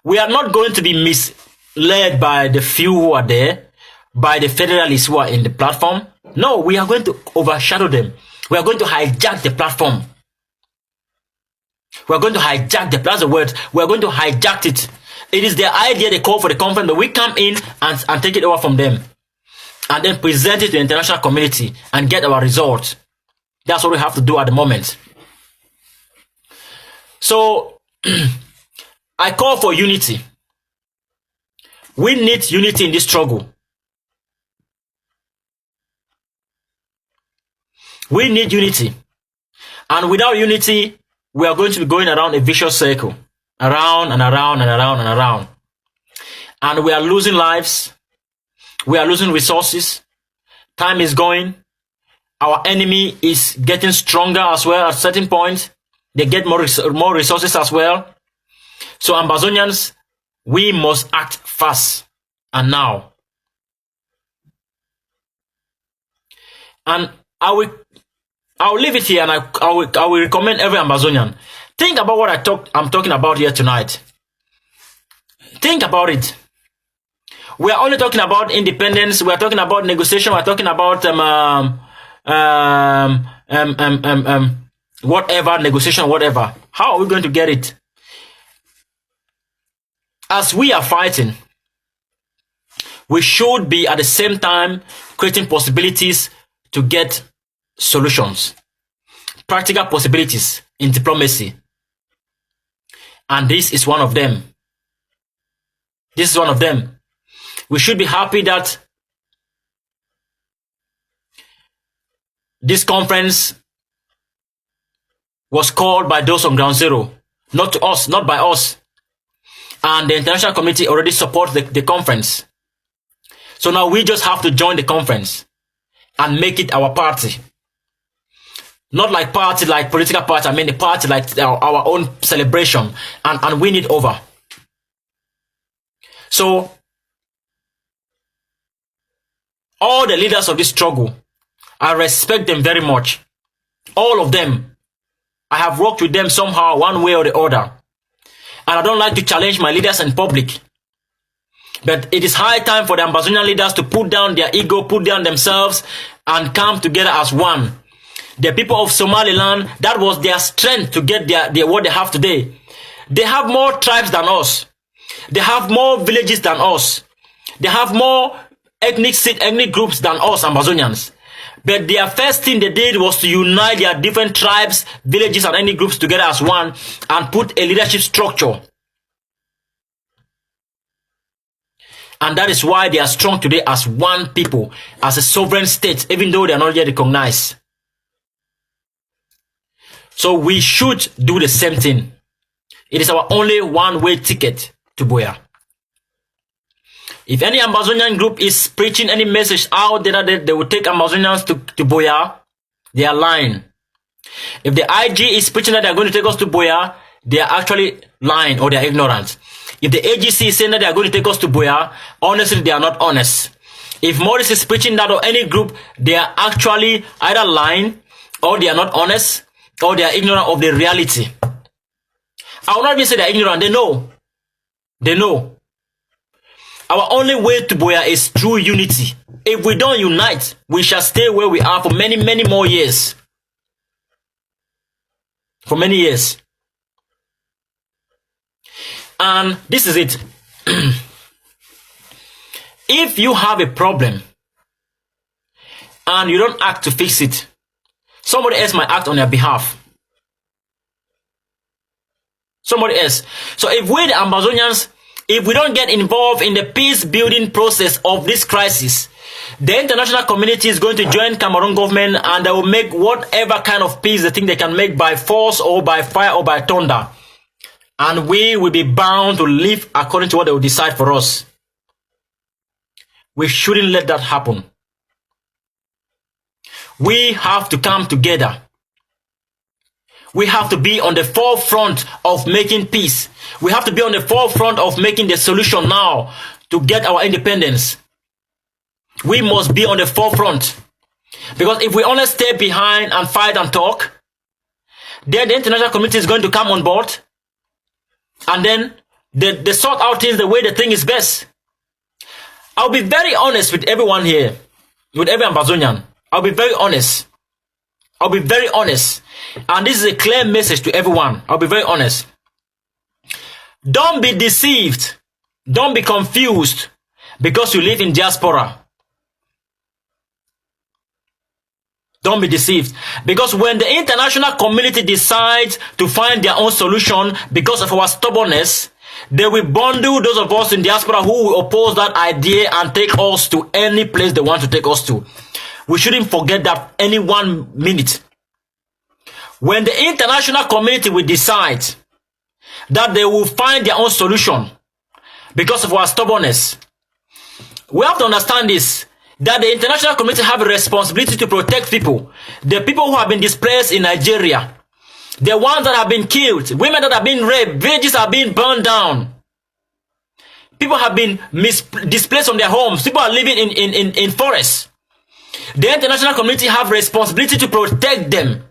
A: we are not going to be misled by the few who are there, by the federalists who are in the platform. No, we are going to overshadow them. We are going to hijack the platform. We are going to hijack that's the word. We are going to hijack it. It is their idea, they call for the conference, but we come in and take it over from them. And then present it to the international community and get our results. That's what we have to do at the moment. So, I call for unity. We need unity in this struggle. We need unity. And without unity, we are going to be going around a vicious circle. Around and around and around and around. And we are losing lives. We are losing resources. Time is going. our enemy is getting stronger as well at a certain point. They get more resources as well. So Ambazonians, we must act fast and now. And I'll leave it here, and I will recommend every Ambazonian. Think about what I'm talking about here tonight. Think about it. We are only talking about independence. We are talking about negotiation. We are talking about whatever, negotiation, whatever. How are we going to get it? As we are fighting, we should be at the same time creating possibilities to get solutions, practical possibilities in diplomacy. And this is one of them. This is one of them. We should be happy that this conference was called by those on Ground Zero, not to us, not by us. And the international community already supports the conference. So now we just have to join the conference and make it our party. Not like party, like political party, I mean the party like our own celebration, and win it over. So all the leaders of this struggle, I respect them very much. All of them. I have worked with them somehow, one way or the other. And I don't like to challenge my leaders in public. But it is high time for the Ambazonian leaders to put down their ego, put down themselves, and come together as one. The people of Somaliland, that was their strength to get their what they have today. They have more tribes than us. They have more villages than us. They have more ethnic groups than us Ambazonians. But their first thing they did was to unite their different tribes, villages, and ethnic groups together as one and put a leadership structure. And that is why they are strong today as one people, as a sovereign state, even though they are not yet recognized. So we should do the same thing. It is our only one-way ticket to Buea. If any Ambazonian group is preaching any message out there that they will take Ambazonians to Buea, they are lying. If the IG is preaching that they are going to take us to Buea, they are actually lying or they are ignorant. If the AGC is saying that they are going to take us to Buea, honestly, they are not honest. If Morris is preaching that or any group, they are actually either lying or they are not honest or they are ignorant of the reality. I will not even say they are ignorant. They know. They know. Our only way to Buea is through unity. If we don't unite, we shall stay where we are for many, many more years. For many years. And this is it. If you have a problem and you don't act to fix it, somebody else might act on your behalf. Somebody else. So if we, the Ambazonians, if we don't get involved in the peace building process of this crisis, the international community is going to join Cameroon government and they will make whatever kind of peace they think they can make by force or by fire or by thunder. And we will be bound to live according to what they will decide for us. We shouldn't let that happen. We have to come together. We have to be on the forefront of making peace. We have to be on the forefront of making the solution now to get our independence. We must be on the forefront. Because if we only stay behind and fight and talk, then the international community is going to come on board. And then they sort out things the way they think is best. I'll be very honest with everyone here. With every Ambazonian. I'll be very honest. I'll be very honest. And this is a clear message to everyone. I'll be very honest. Don't be deceived. Don't be confused because you live in diaspora. Don't be deceived. Because when the international community decides to find their own solution because of our stubbornness, they will bundle those of us in diaspora who will oppose that idea and take us to any place they want to take us to. We shouldn't forget that any 1 minute. When the international community will decide that they will find their own solution because of our stubbornness, we have to understand this. that the international community have a responsibility to protect people. The people who have been displaced in Nigeria, the ones that have been killed, women that have been raped, villages are being burned down. People have been displaced from their homes. People are living in forests. The international community have responsibility to protect them,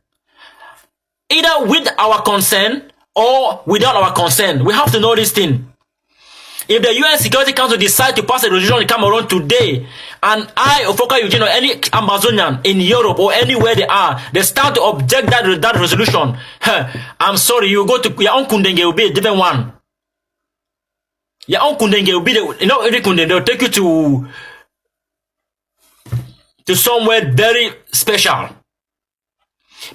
A: either with our consent or without our consent. We have to know this thing. If the UN Security Council decide to pass a resolution in Cameroon today, and I, UFOKA EUGENE, or any Ambazonian in Europe or anywhere they start to object that resolution, I'm sorry, you go to your own Kundenge, will be a different one. Your own Kundenge will be every Kundenge, they'll take you to somewhere very special.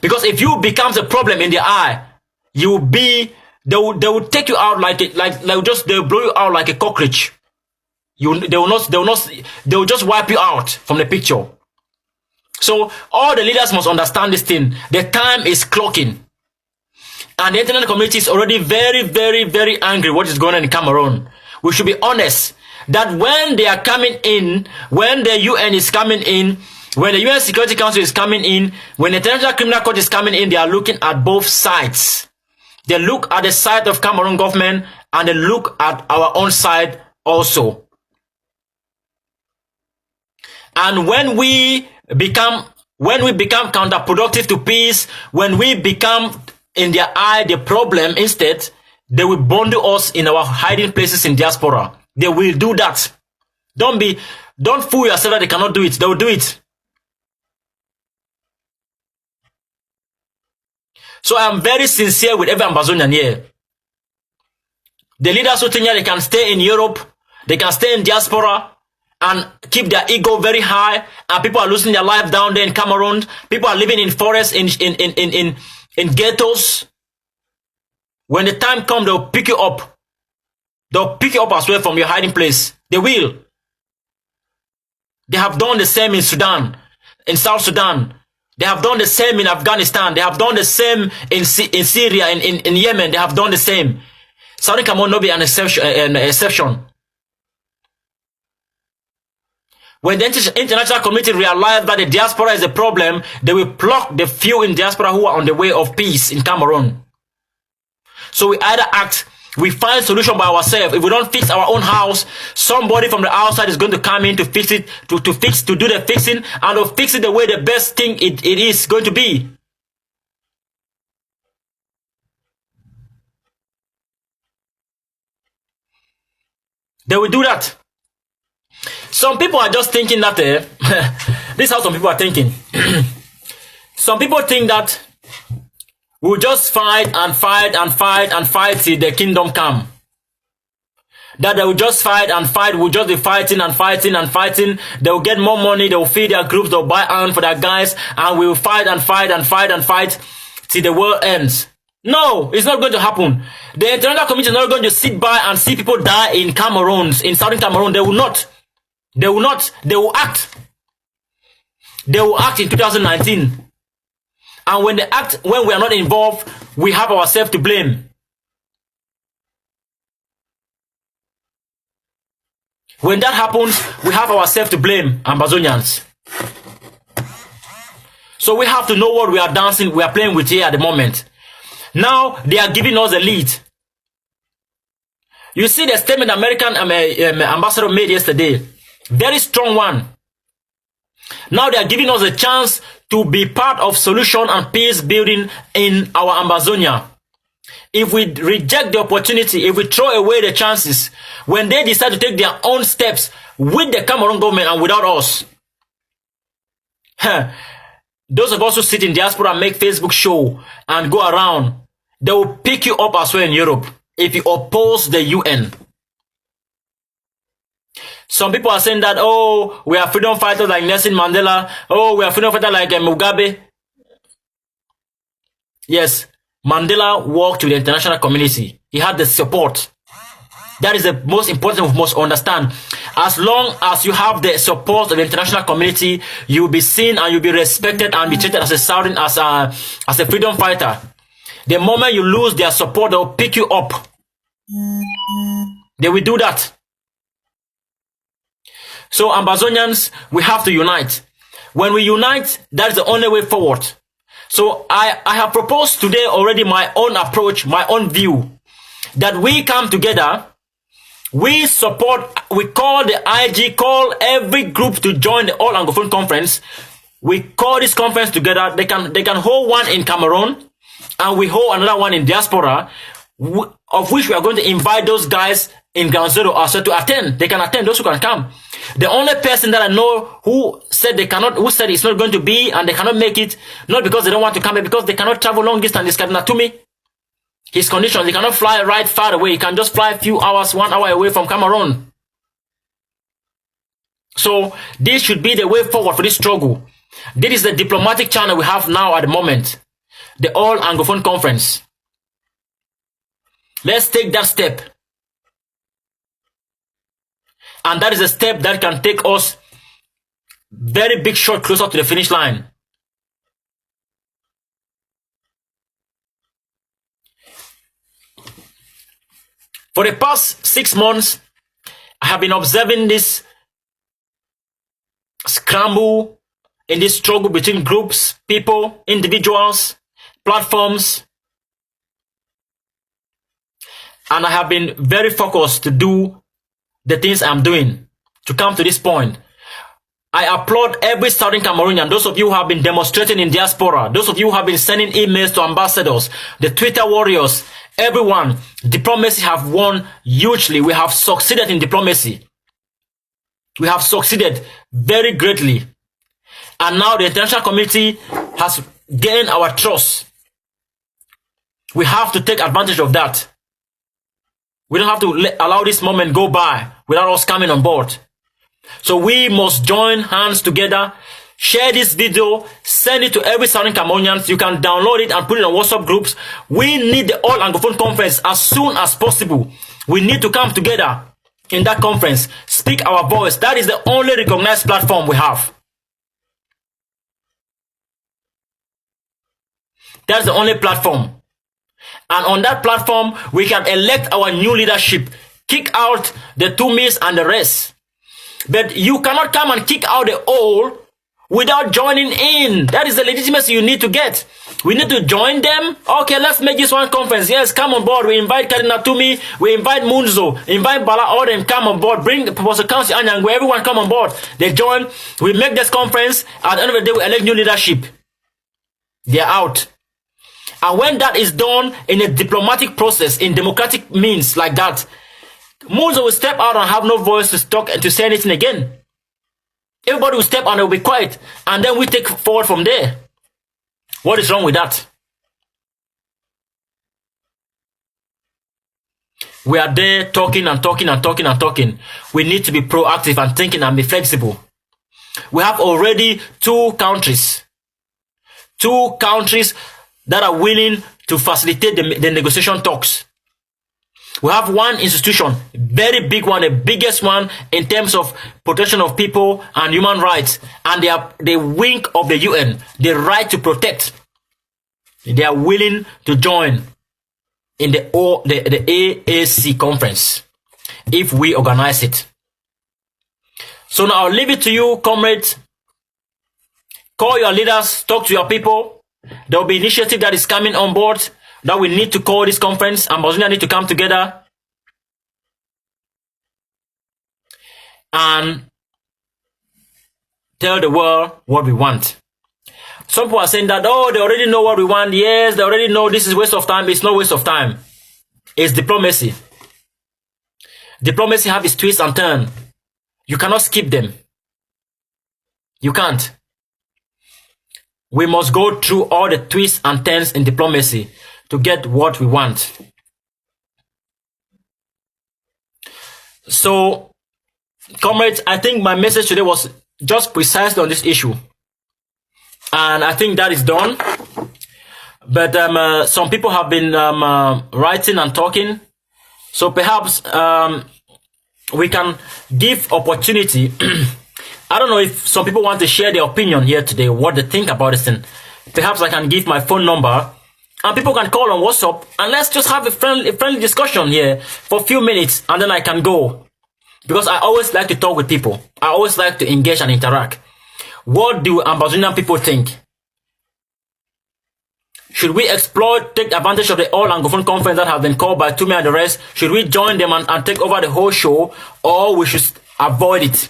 A: Because if you becomes a problem in the eye, you will be, they will take you out they'll blow you out like a cockroach. They will just wipe you out from the picture. So all the leaders must understand this thing. The time is clocking. And the international community is already very, very, very angry what is going on in Cameroon. We should be honest that when they are coming in, when the UN is coming in, when the UN Security Council is coming in, when the International Criminal Court is coming in, they are looking at both sides. They look at the side of Cameroon government and they look at our own side also. And when we become counterproductive to peace, when we become in their eye the problem, instead they will bundle us in our hiding places in diaspora. They will do that. Don't fool yourself that they cannot do it. They will do it. So I am very sincere with every Ambazonian here. The leaders who think they can stay in Europe, they can stay in diaspora and keep their ego very high, and people are losing their life down there in Cameroon. People are living in forests, in ghettos. When the time comes, they'll pick you up. They'll pick you up as well from your hiding place. They will. They have done the same in Sudan, in South Sudan. They have done the same in Afghanistan. They have done the same in Syria, in Yemen. They have done the same. Southern Cameroon will not be an exception. When the international community realize that the diaspora is a problem, they will pluck the few in diaspora who are on the way of peace in Cameroon. So we either act, we find solution by ourselves. If we don't fix our own house, somebody from the outside is going to come in to fix it, to do the fixing, and to fix it the way the best thing it is going to be. They will do that. Some people are just thinking that, this is how some people are thinking. Some people think that we'll just fight and fight and fight and fight till the kingdom come. That they will just fight and fight, we'll just be fighting and fighting and fighting. They will get more money, they will feed their groups, they'll buy arms for their guys, and we will fight and fight and fight and fight till the world ends. No, it's not going to happen. The international community is not going to sit by and see people die in Cameroon, in southern Cameroon. They will not. They will not. They will act. They will act in 2019. And when they act, when we are not involved, we have ourselves to blame. When that happens, we have ourselves to blame, Ambazonians. So we have to know what we are dancing, we are playing with here at the moment. Now, they are giving us a lead. You see the statement American ambassador made yesterday. Very strong one. Now they are giving us a chance to be part of solution and peace building in our Ambazonia. If we reject the opportunity, if we throw away the chances, when they decide to take their own steps with the Cameroon government and without us, those of us who sit in diaspora and make Facebook show and go around, they will pick you up as well in Europe if you oppose the UN. Some people are saying that, oh, we are freedom fighters like Nelson Mandela. Oh, we are freedom fighters like Mugabe. Yes, Mandela walked to the international community. He had the support. That is the most important we must understand. As long as you have the support of the international community, you will be seen and you will be respected and be treated as a freedom fighter. The moment you lose their support, they will pick you up. They will do that. So Ambazonians, we have to unite. When we unite, that is the only way forward. So I have proposed today already my own approach, my own view, that we come together, we support, we call the IG, call every group to join the All Anglophone Conference. We call this conference together. They can hold one in Cameroon, and we hold another one in diaspora, of which we are going to invite those guys in Ground Zero also to attend. They can attend, those who can come. The only person that I know who said they cannot, who said it's not going to be and they cannot make it, not because they don't want to come, but because they cannot travel long distance, is Cardinal Tumi. His conditions, he cannot fly right far away. He can just fly a few hours, 1 hour away from Cameroon. So this should be the way forward for this struggle. This is the diplomatic channel we have now at the moment. The All Anglophone Conference. Let's take that step. And that is a step that can take us very big shot closer to the finish line. For the past 6 months, I have been observing this scramble in this struggle between groups, people, individuals, platforms. And I have been very focused to do the things I'm doing to come to this point. I applaud every Southern Cameroonian, those of you who have been demonstrating in diaspora, those of you who have been sending emails to ambassadors, the Twitter warriors, everyone. Diplomacy have won hugely. We have succeeded in diplomacy. We have succeeded very greatly. And now the international community has gained our trust. We have to take advantage of that. We don't have to allow this moment go by without us coming on board. So we must join hands together, share this video, send it to every Southern Cameroonian. You can download it and put it on WhatsApp groups. We need the All Anglophone Conference as soon as possible. We need to come together in that conference, speak our voice. That is the only recognized platform we have. That's the only platform. And on that platform, we can elect our new leadership, kick out the Tumis and the rest. But you cannot come and kick out the old without joining in. That is the legitimacy you need to get. We need to join them. Okay, let's make this one conference. Yes, come on board. We invite Cardinal Tumi. We invite Munzo. Invite Bala. All them come on board. Bring Professor Council Anyang. Everyone come on board. They join. We make this conference. At the end of the day, we elect new leadership. They are out. And when that is done in a diplomatic process, in democratic means like that, Munzo will step out and have no voice to talk and to say anything again. Everybody will step out and they will be quiet. And then we take forward from there. What is wrong with that? We are there talking and talking and talking and talking. We need to be proactive and thinking and be flexible. We have already two countries that are willing to facilitate the negotiation talks. We have one institution, very big one, the biggest one in terms of protection of people and human rights, and they are the wing of the UN, the right to protect. They are willing to join in the AAC conference if we organize it. So now I'll leave it to you, comrades. Call your leaders, talk to your people. There will be initiative that is coming on board that we need to call this conference. Ambazonian need to come together and tell the world what we want. Some people are saying that, oh, they already know what we want. Yes, they already know this is waste of time. It's no waste of time. It's diplomacy. Diplomacy have its twists and turns. You cannot skip them. You can't. We must go through all the twists and turns in diplomacy to get what we want. So, comrades, I think my message today was just precisely on this issue. And I think that is done. But some people have been writing and talking. So perhaps we can give opportunity. I don't know if some people want to share their opinion here today, what they think about this thing. Perhaps I can give my phone number and people can call on WhatsApp and let's just have a friendly discussion here for a few minutes and then I can go. because I always like to talk with people. I always like to engage and interact. What do Ambazonian people think? Should we take advantage of the All Anglophone conference that has been called by Tumi and the rest? Should we join them and take over the whole show, or we should avoid it?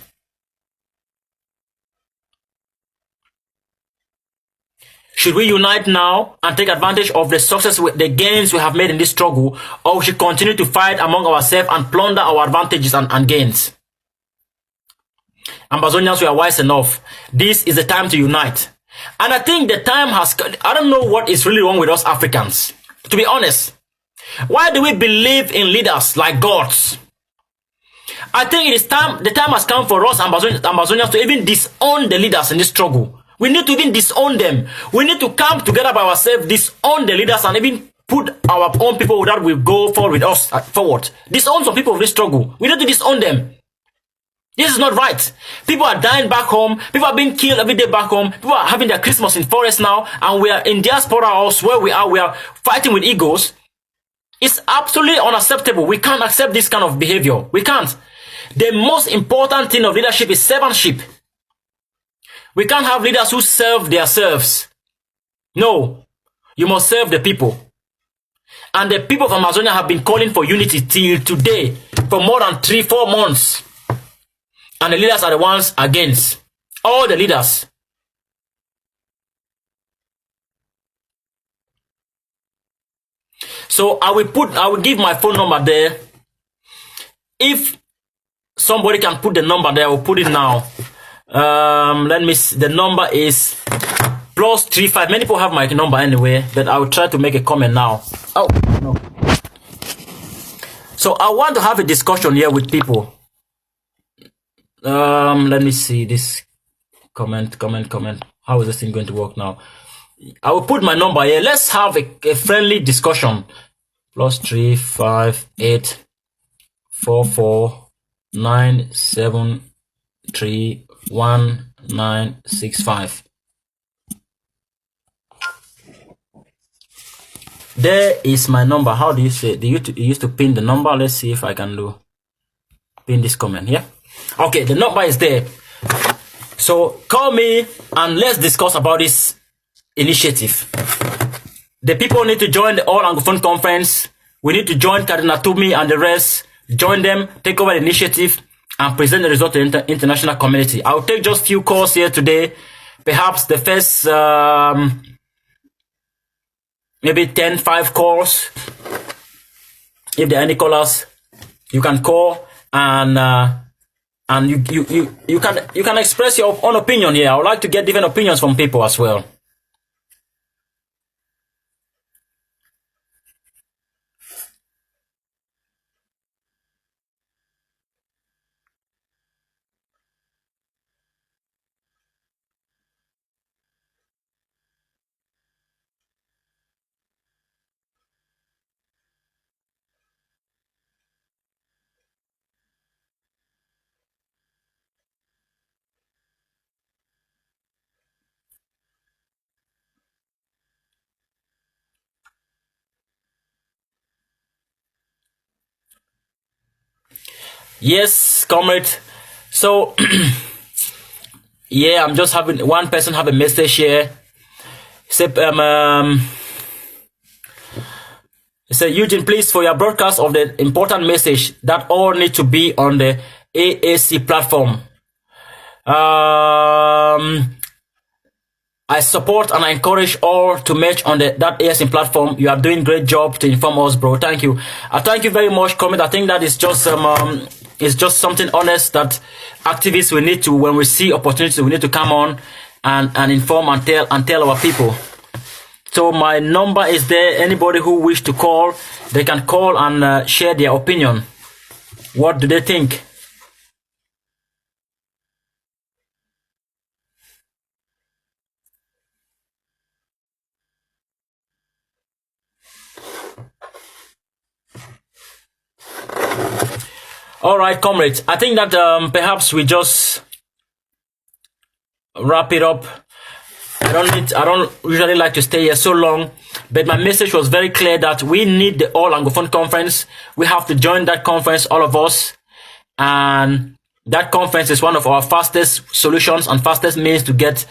A: Should we unite now and take advantage of the success, the gains we have made in this struggle, or we should continue to fight among ourselves and plunder our advantages and gains? Ambazonians, we are wise enough. This is the time to unite. And I think the time has come. I don't know what is really wrong with us Africans. To be honest, why do we believe in leaders like gods? I think it is time. The time has come for us Ambazonians to even disown the leaders in this struggle. We need to even disown them. We need to come together by ourselves, disown the leaders, and even put our own people that will go forward with us forward. Disown some people of this struggle. We need to disown them. This is not right. People are dying back home. People are being killed every day back home. People are having their Christmas in forest now, and we are in diaspora house where we are fighting with egos. It's absolutely unacceptable. We can't accept this kind of behavior. We can't. The most important thing of leadership is servantship. We can't have leaders who serve their serfs. No. You must serve the people. And the people of Amazonia have been calling for unity till today for more than 3-4 months. And the leaders are the ones against. All the leaders. So I will give my phone number there. If somebody can put the number there, I will put it now. Let me see. The number is +35. Many people have my number anyway, but I will try to make a comment now. Oh no. So I want to have a discussion here with people. Let me see this comment. How is this thing going to work now? I will put my number here. Let's have a friendly discussion. +358 4497311965. There is my number. How do you say? Do you used to pin the number? Let's see if I can pin this comment here. Okay, the number is there. So call me and let's discuss about this initiative. The people need to join the All Anglophone Conference. We need to join Cardinal Tumi and the rest. Join them, take over the initiative, and present the result to the international community. I'll take just few calls here today. Perhaps the first maybe 5 calls. If there are any callers, you can call and you can express your own opinion here. I would like to get different opinions from people as well. Yes, comrade. So yeah, I'm just having one person have a message here. Say Eugene, please, for your broadcast of the important message that all need to be on the AAC platform. I support and I encourage all to match on that AAC platform. You are doing great job to inform us, bro. Thank you. Thank you very much, comrade. I think that is just it's just something honest that activists we need to, when we see opportunities, we need to come on and inform and tell our people. So my number is there. Anybody who wish to call, they can call and share their opinion. What do they think? All right, comrades. I think that perhaps we just wrap it up. I don't usually like to stay here so long, but my message was very clear that we need the All Anglophone Conference. We have to join that conference, all of us, And that conference is one of our fastest solutions and fastest means to get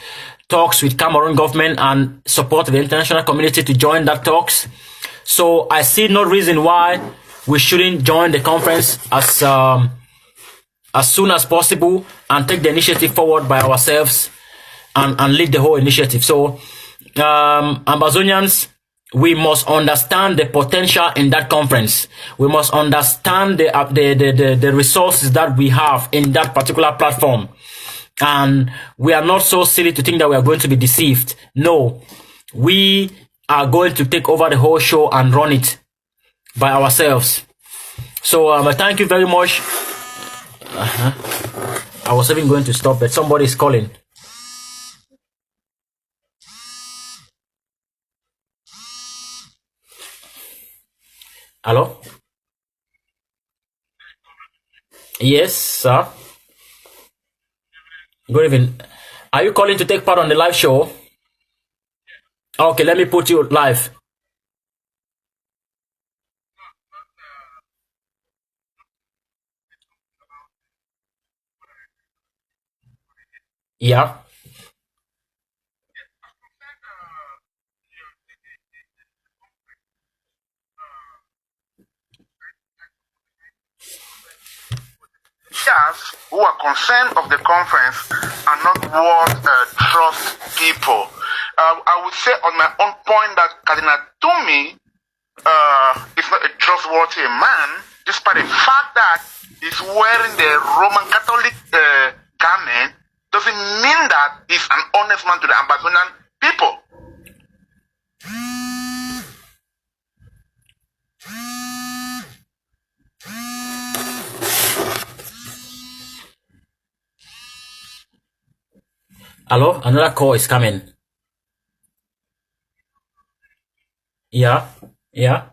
A: talks with Cameroon government and support the international community to join that talks. So I see no reason why we shouldn't join the conference as soon as possible and take the initiative forward by ourselves and lead the whole initiative. So Ambazonians, we must understand the potential in that conference. We must understand the resources that we have in that particular platform. And we are not so silly to think that we are going to be deceived. No, we are going to take over the whole show and run it by ourselves. So thank you very much. I was even going to stop, but somebody is calling. Hello? Yes, sir. Good evening. Are you calling to take part on the live show? Okay, let me put you live. Yeah.
B: Who are concerned of the conference are not what trust people. I would say on my own point that Cardinal Tumi is not a trustworthy man, despite the fact that he's wearing the Roman Catholic garment, doesn't mean that he's an honest man to the Ambazonian people.
A: Hello? Another call is coming. Yeah. Yeah.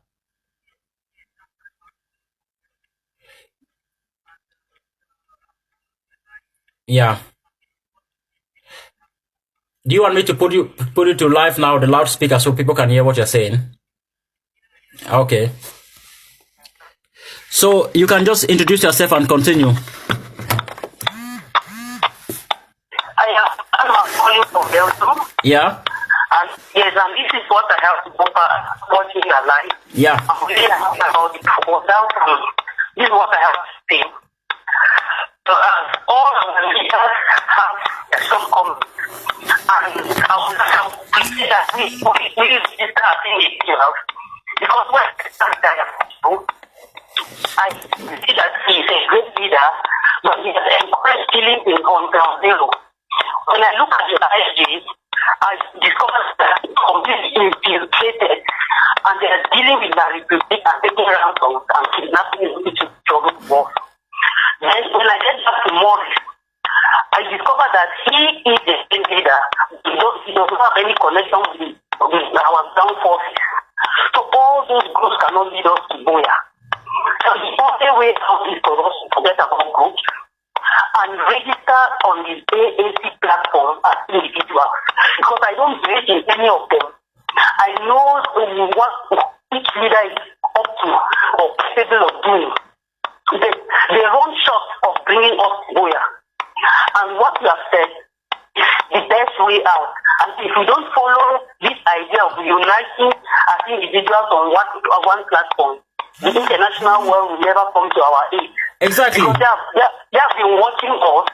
A: Yeah. Do you want me to put it to live now, the loudspeaker, so people can hear what you're saying? Okay. So you can just introduce yourself and continue.
C: I'm calling from Belgium.
A: Yeah.
C: And yes, and this is what I have to offer watching your life.
A: Yeah.
C: I'm really happy about the proposal. This is what I have to say. So all our leaders have some comments. And I would prefer that we register as individuals. Because when I see that he is a great leader, but he has encouraged killing on ground zero. When I look at the ISGs, I discovered that it's completely infiltrated and they are dealing with the republic and taking ransoms and kidnapping people to trouble war. Then when I get back to Morris, I discovered that he is a state leader. He does not have any connection with our ground forces. So all those groups cannot lead us to Boya. So the only way out is for us to forget about groups and register on the AAC platform as individuals. Because I don't believe in any of them. I know what each leader is up to or capable of doing. They run short of bringing us to Boya. And what you have said is the best way out. And if we don't follow this idea of uniting as individuals on one platform, the international world will never come to our aid.
A: Exactly.
C: Because they have been watching us,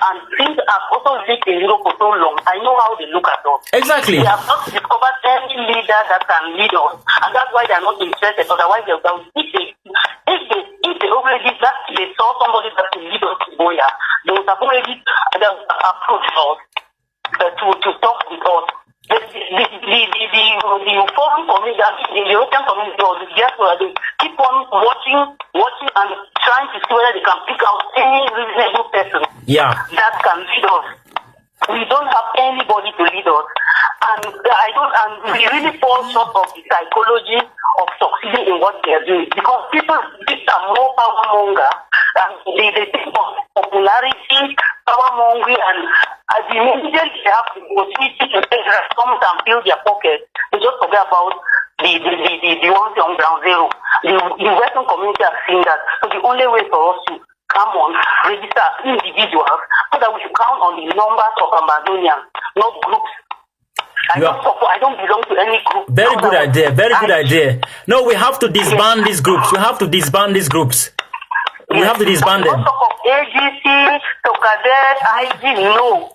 C: and things have also lived in Europe for so long. I know how they look at us.
A: Exactly.
C: They have not discovered any leader that can lead us, and that's why they are not interested. Otherwise, if they already they saw somebody that can lead us to Boya, they would have already approached us to talk with us. The foreign community, the European community, or the diaspora, they keep on watching and trying to see whether they can pick out any reasonable person that can lead us. We don't have anybody to lead us, and we really fall short of the psychology of succeeding in what they are doing, because people are more power monger, and they think of popularity, power mongering, and the immediate they have the opportunity to take response and fill their pockets, they just forget about the ones on ground zero. the Western community have seen that. So the only way for us to come on, register individuals, so that we should count on the numbers of Ambazonians, not groups. I don't belong to any group.
A: Very good idea. Very good idea. No, we have to disband these groups. We have to disband these groups. We have to disband them.
C: Talk of AGC, Tokadet, IG, no.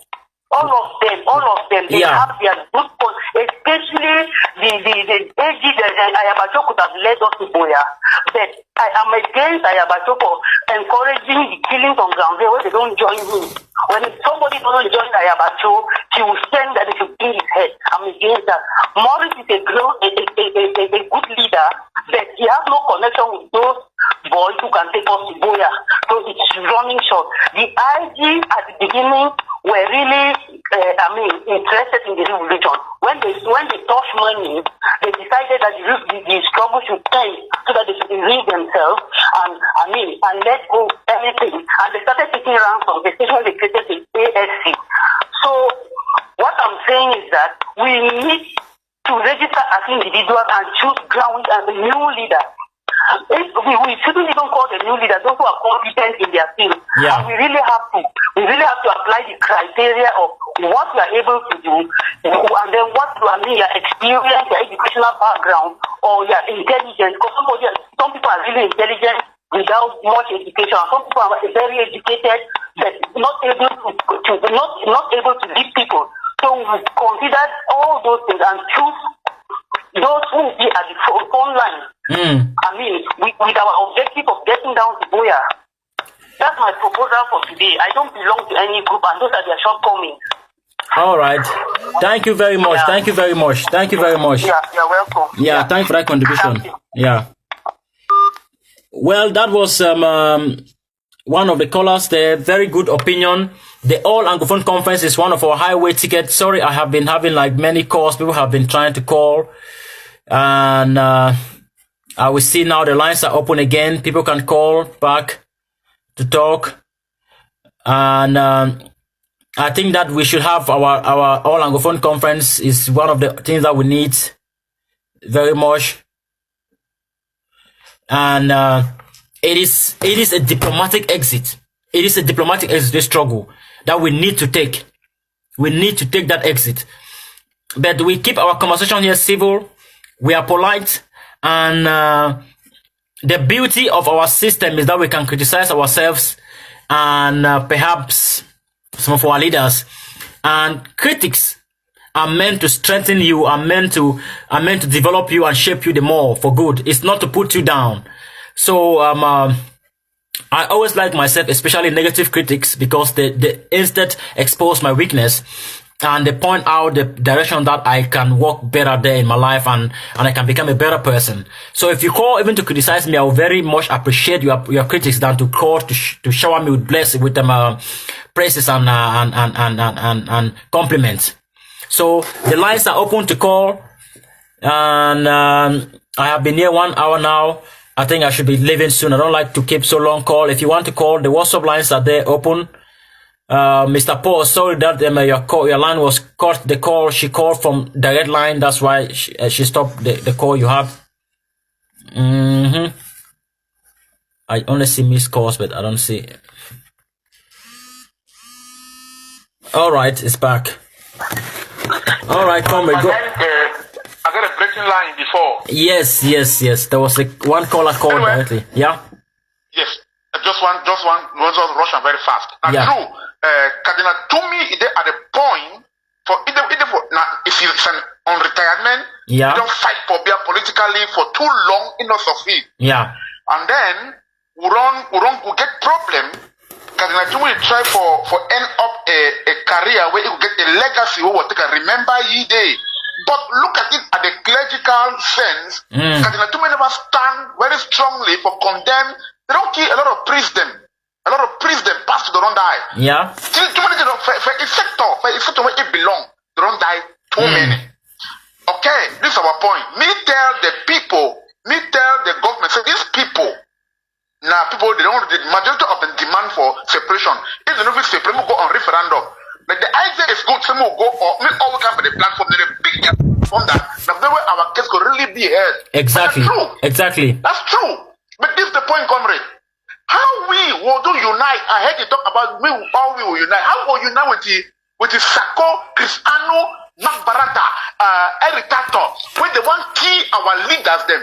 C: All of them, they have their good points, especially the AG, Ayabacho could have led us to Boya. But I am against Ayabacho for encouraging the killings on ground zero where they don't join him. When somebody doesn't join Ayabacho, he will send that they should bring his head. I'm against that. Morris is a good leader, but he has no connection with those boys who can take us to Boya. So it's running short. The IG at the beginning were really, interested in the revolution. When they touch money, they decided that the struggle should end so that they should relieve themselves and let go anything. And they started taking ransom, especially when they created the ASC. So what I'm saying is that we need to register as individuals and choose ground as a new leader. We shouldn't even call the new leaders those who are competent in their field.
A: Yeah.
C: And we really have to apply the criteria of what we are able to do, and then your experience, your educational background, or your intelligence. Because some people are really intelligent without much education. Some people are very educated but not able to lead people. So we consider all those things and choose those who will be at the front line. With our objective of getting down to Boya. That's my proposal for today. I don't belong to any group, and those are their shortcomings.
A: All right. Thank you very much. Yeah. Thank you very much. Thank you very much.
C: Yeah, you're welcome.
A: Yeah, thanks for that contribution. Yeah. Well, that was one of the callers there. Very good opinion. The All Anglophone Conference is one of our highway tickets. Sorry, I have been having like many calls. People have been trying to call. And I will see now the lines are open again. People can call back to talk. And I think that we should have our All Anglophone Conference is one of the things that we need very much. And it is a diplomatic exit. It is a diplomatic exit struggle that we need to take. We need to take that exit. But we keep our conversation here civil. We are polite. And the beauty of our system is that we can criticize ourselves and perhaps some of our leaders. And critics are meant to strengthen you, are meant to develop you and shape you the more for good. It's not to put you down. So I always like myself, especially negative critics, because they instead expose my weakness and they point out the direction that I can walk better there in my life and I can become a better person. So if you call even to criticize me, I will very much appreciate your critics than to call to shower me with blessings, with them praises and compliments. So the lines are open to call, and I have been here 1 hour now. I think I should be leaving soon. I don't like to keep so long call. If you want to call, the WhatsApp lines are there open. Mr. Paul, sorry that your line was cut. The call she called from direct line. That's why she stopped the call you have. I only see missed calls, but I don't see. All right, it's back. All right, comrade, go.
B: I got a breaking line before.
A: Yes. There was one caller called directly. Yeah.
B: Yes. Just one. Russian very fast. Now,
A: yeah.
B: True. Cardinal Tumi is at a point for either for now. If he's on retirement,
A: yeah,
B: he don't fight for beer politically for too long. Enough of it.
A: Yeah.
B: And then we get problem. Cardinal Tumi will try for end up a career where he will get a legacy where we can remember ye day. But look at it at the clerical sense. Cardinal Tumi never stand very strongly for condemn. They don't kill a lot of priests them. A lot of priests them pass to the don't die.
A: Yeah.
B: Too many for a sector where it belong. They don't die too many. Okay, this is our point. Me tell the government, say these people. Now people the majority of them demand for separation. If they don't feel separate, we'll go on referendum. But the idea is good, some will go or we all come for the platform, they big from that. Now the way our case go only be heard.
A: Exactly.
B: That's true.
A: Exactly.
B: That's true. But this is the point, comrade. How we will do unite? I heard you talk about how we will unite. How will unite with the Sako, Cristiano, Nakbarata, Eritato, when they want to kill our leaders them?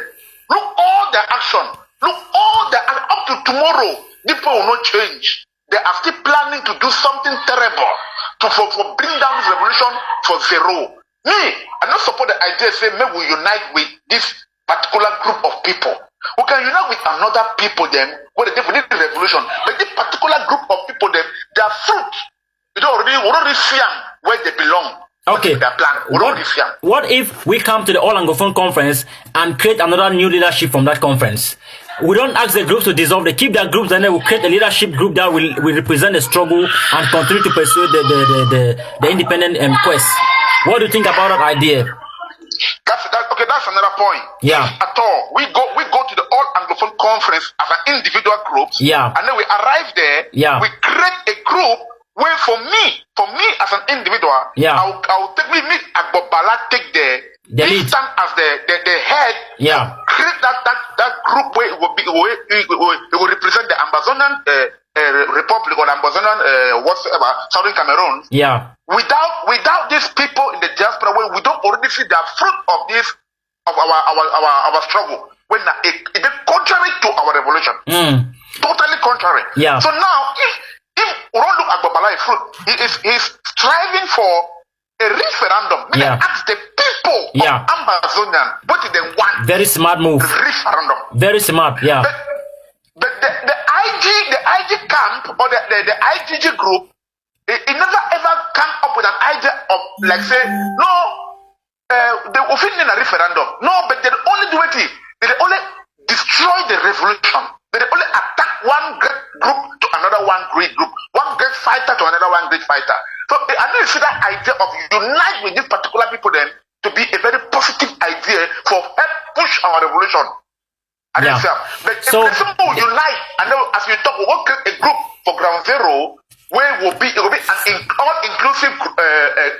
B: Look all their action. Look all their up to tomorrow. People will not change. They are still planning to do something terrible for bring down this revolution for zero. Me, I don't support the idea say maybe we unite with this particular group of people. We can unite with another people then where they need the revolution. But this particular group of people then they are fruit. We already see them where they belong.
A: Okay.
B: Their plan.
A: What if we come to the All Anglophone conference and create another new leadership from that conference? We don't ask the groups to dissolve. They keep their groups, and then we create a leadership group that will represent the struggle and continue to pursue the independent quest. What do you think about that idea?
B: Okay, that's another point.
A: Yeah.
B: At all, we go to the All Anglophone conference as an individual group.
A: Yeah.
B: And then we arrive there.
A: Yeah.
B: We create a group where for me as an individual,
A: yeah,
B: I'll take me Agbobala take the lead, stand as the head.
A: Yeah.
B: Create that group where it will represent the Ambazonian Republic or Ambazonian whatsoever, Southern Cameroon.
A: Yeah.
B: Without these people in the diaspora, where we don't already see the fruit of this of our struggle, when it is contrary to our revolution, totally contrary.
A: Yeah.
B: So now, if we don't look at Babala fruit, he's striving for a referendum.
A: Yeah.
B: Ask the people of Ambazonian what do they want.
A: Very smart move.
B: Referendum.
A: Very smart. Yeah.
B: But the IG camp or the IGG group, it never ever come up with an idea of like say no, they will fit in a referendum. No, but they only do it. They only destroy the revolution. They only attack one great group to another one great group, one great fighter to another one great fighter. So I don't see that idea of unite with these particular people then to be a very positive idea for help push our revolution. I didn't see that. But
A: so,
B: if people unite and then as we talk, we will create a group for ground zero where it will be an all-inclusive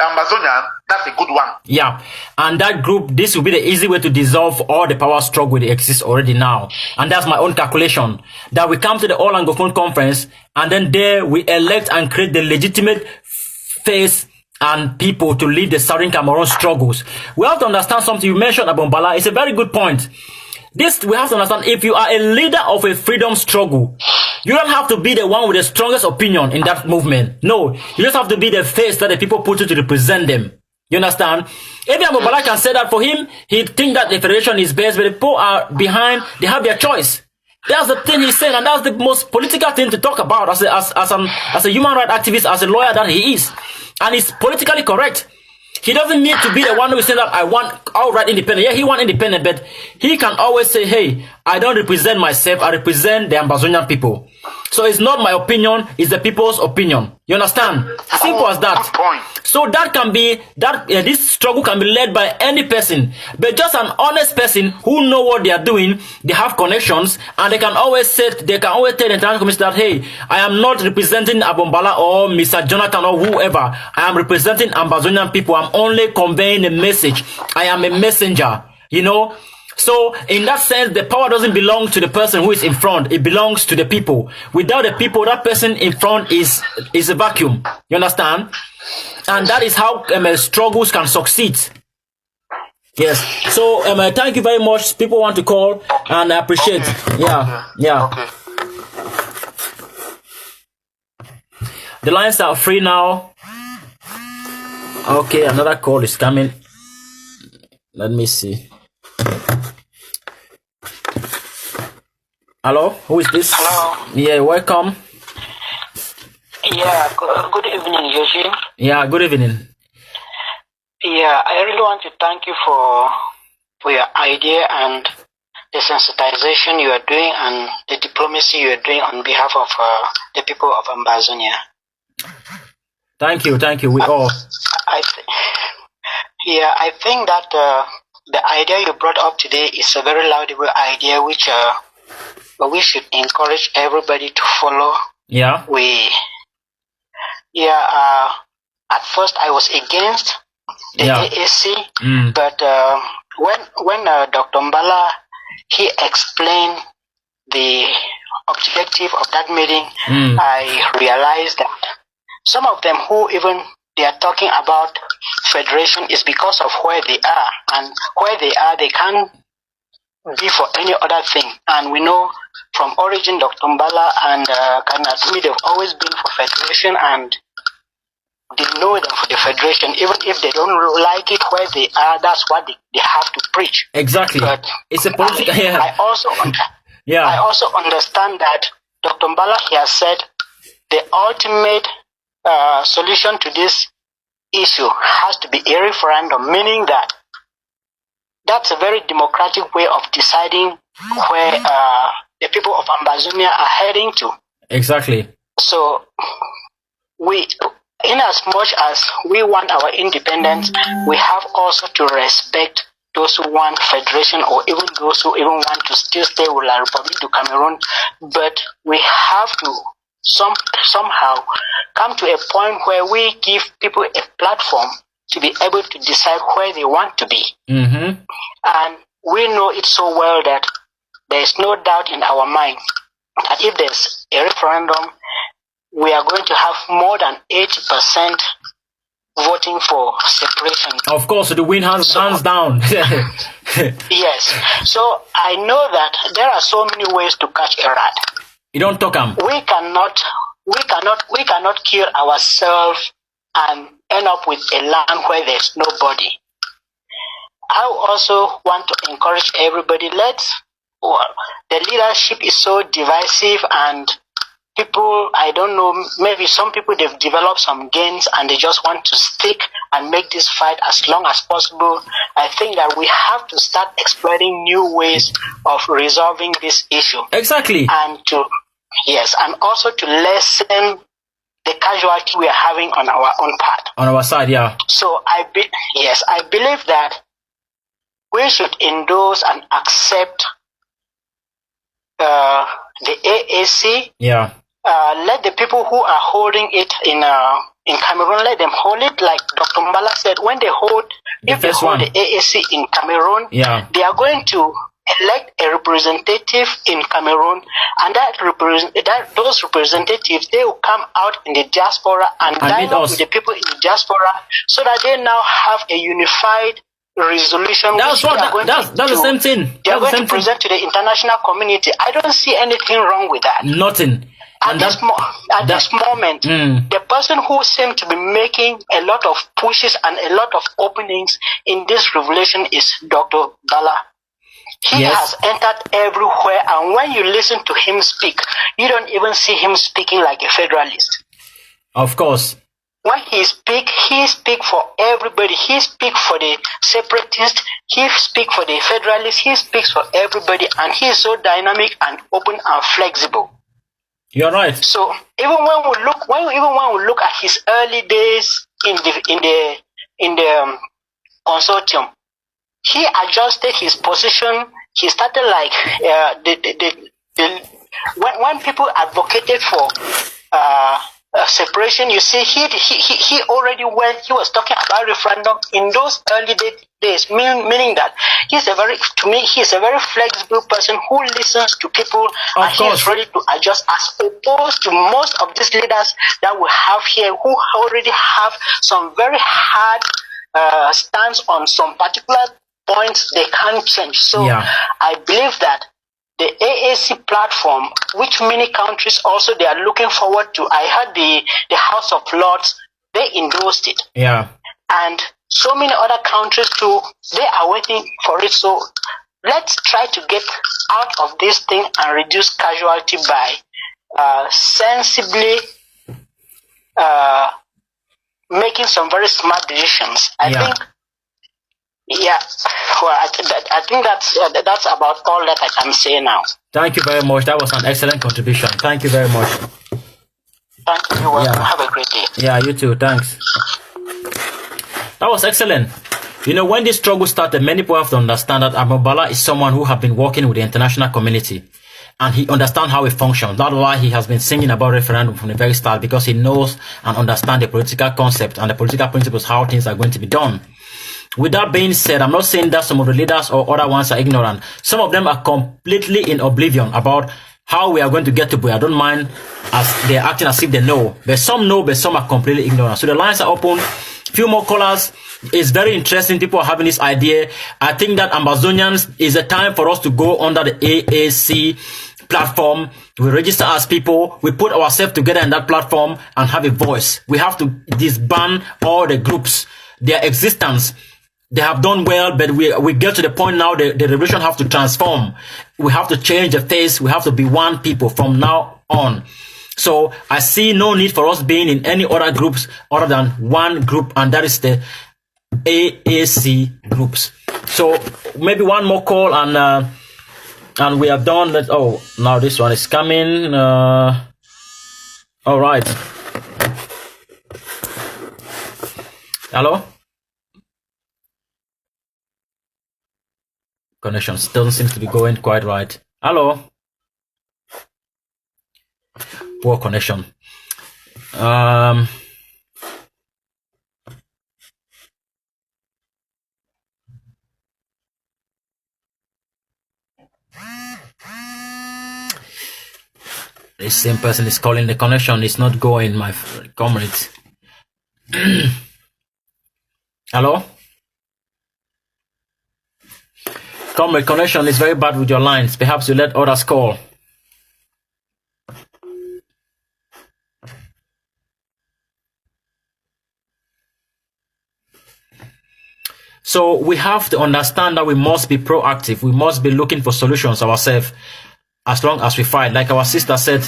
B: Ambazonian. That's a good one. Yeah,
A: and that group, this will be the easy way to dissolve all the power struggle that exists already now. And that's my own calculation. That we come to the All Anglophone conference, and then there we elect and create the legitimate face and people to lead the Southern Cameroon struggles. We have to understand something. You mentioned Abombala. It's a very good point. This, we have to understand, if you are a leader of a freedom struggle, you don't have to be the one with the strongest opinion in that movement. No, you just have to be the face that the people put you to represent them. You understand? If Abombala can say that for him, he think that the federation is best, but the people are behind, they have their choice. That's the thing he's saying, and that's the most political thing to talk about as a human rights activist, as a lawyer that he is. And it's politically correct. He doesn't need to be the one who is saying that I want outright independent. Yeah, he wants independent, but he can always say, hey, I don't represent myself, I represent the Ambazonian people. So it's not my opinion, it's the people's opinion. You understand? Simple as that. So that can be, this struggle can be led by any person, but just an honest person who know what they are doing, they have connections, and they can always tell the international community that, hey, I am not representing Abombala or Mr. Jonathan or whoever. I am representing Ambazonian people. I'm only conveying a message. I am a messenger, you know? So in that sense, the power doesn't belong to the person who is in front. It belongs to the people. Without the people, that person in front is a vacuum. You understand? And that is how struggles can succeed. Yes. So thank you very much. People want to call, and I appreciate.
B: Okay.
A: Yeah.
B: Okay.
A: The lines are free now. Okay, another call is coming. Let me see. Hello, who is this?
D: Hello.
A: Yeah, welcome.
D: Yeah, good evening, Eugene.
A: Yeah, good evening.
D: Yeah, I really want to thank you for your idea and the sensitization you are doing and the diplomacy you are doing on behalf of the people of Ambazonia.
A: Thank you. We all.
D: I think that the idea you brought up today is a very laudable idea, which we should encourage everybody to follow.
A: Yeah.
D: At first I was against the AAC, but when Dr. Mbala, he explained the objective of that meeting, I realized that some of them who even they are talking about federation is because of where they are, and where they are, they can't be for any other thing. And we know from origin, Dr. Mbala and Kanatumi, they've always been for federation, and they know them for the federation. Even if they don't like it where they are, that's what they have to preach.
A: Exactly.
D: But
A: it's a political.
D: I also understand that Dr. Mbala, he has said the ultimate solution to this issue has to be a referendum, meaning that that's a very democratic way of deciding where the people of Ambazonia are heading to.
A: Exactly.
D: So in as much as we want our independence, we have also to respect those who want federation, or even those who even want to still stay with La Republic du Cameroon. But we have to somehow come to a point where we give people a platform to be able to decide where they want to be.
A: Mm-hmm.
D: And we know it so well that there is no doubt in our mind that if there's a referendum, we are going to have more than 80% voting for separation.
A: Of course, the win hands down.
D: Yes. So I know that there are so many ways to catch a rat.
A: You don't talk them.
D: We cannot kill ourselves and end up with a land where there's nobody. I also want to encourage everybody. The leadership is so divisive, and people, I don't know, maybe some people, they've developed some gains and they just want to stick and make this fight as long as possible. I think that we have to start exploring new ways of resolving this issue.
A: Exactly.
D: And and also to lessen the casualty we are having on our own part.
A: On our side, yeah.
D: So I believe that we should endorse and accept the AAC.
A: Yeah.
D: Let the people who are holding it in Cameroon, let them hold it. Like Dr. Mbala said, when they hold the AAC in Cameroon, they are going to elect a representative in Cameroon, and those representatives, they will come out in the diaspora and dialogue with the people in the diaspora, so that they now have a unified resolution.
A: That's the same thing.
D: They are going to present to the international community. I don't see anything wrong with that.
A: Nothing.
D: At this moment, the person who seems to be making a lot of pushes and a lot of openings in this revolution is Dr. Bala. He has entered everywhere, and when you listen to him speak, you don't even see him speaking like a federalist.
A: Of course.
D: When he speaks for everybody. He speaks for the separatists, he speaks for the federalists, he speaks for everybody, and he is so dynamic and open and flexible.
A: You're right.
D: So even when we look at his early days in the consortium, he adjusted his position. He started like when people advocated for separation, you see, he already he was talking about referendum in those early days, meaning that he's a very flexible person who listens to people, and he is ready to adjust, as opposed to most of these leaders that we have here who already have some very hard stance on some particular points they can't change. So I believe that the AAC platform, which many countries also they are looking forward to. I heard the House of Lords, they endorsed it. Yeah. And so many other countries too, they are waiting for it. So let's try to get out of this thing and reduce casualty by sensibly making some very smart decisions. I think I think that's about all that I can say now.
A: Thank you very much. That was an excellent contribution. Thank you very much.
D: Thank you. Have a great day.
A: Yeah, you too. Thanks. That was excellent. You know, when this struggle started, many people have to understand that Amobala is someone who have been working with the international community, and he understands how it functions. That's why he has been singing about referendum from the very start, because he knows and understands the political concept and the political principles, how things are going to be done. with that being said, I'm not saying that some of the leaders or other ones are ignorant. Some of them are completely in oblivion about how we are going to get to Buea. I don't mind as they're acting as if they know. But some know, but some are completely ignorant. So the lines are open. Few more callers. It's very interesting. People are having this idea. I think that Ambazonians is a time for us to go under the AAC platform. We register as people. We put ourselves together in that platform and have a voice. We have to disband all the groups. Their existence, they have done well, but we get to the point now the revolution have to transform. We have to change the face. We have to be one people from now on. So I see no need for us being in any other groups other than one group, and that is the AAC groups. So maybe one more call and we are done. Oh, now this one is coming. All right. Hello? Connection still seems to be going quite right. Hello? Poor connection. This same person is calling. The connection is not going, my comrades. Hello? Comrade, connection is very bad with your lines. Perhaps you let others call. So we have to understand that we must be proactive. We must be looking for solutions ourselves as long as we fight. Like our sister said,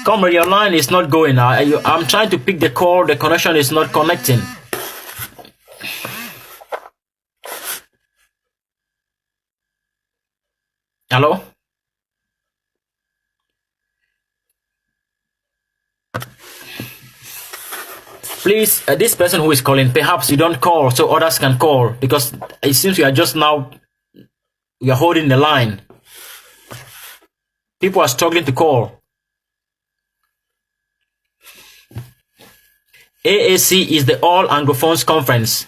A: comrade, your line is not going. I'm trying to pick the call. The connection is not connecting. Hello? Please, this person who is calling, perhaps you don't call so others can call, because it seems you are just now, you're holding the line. People are struggling to call. AAC is the All Anglophones Conference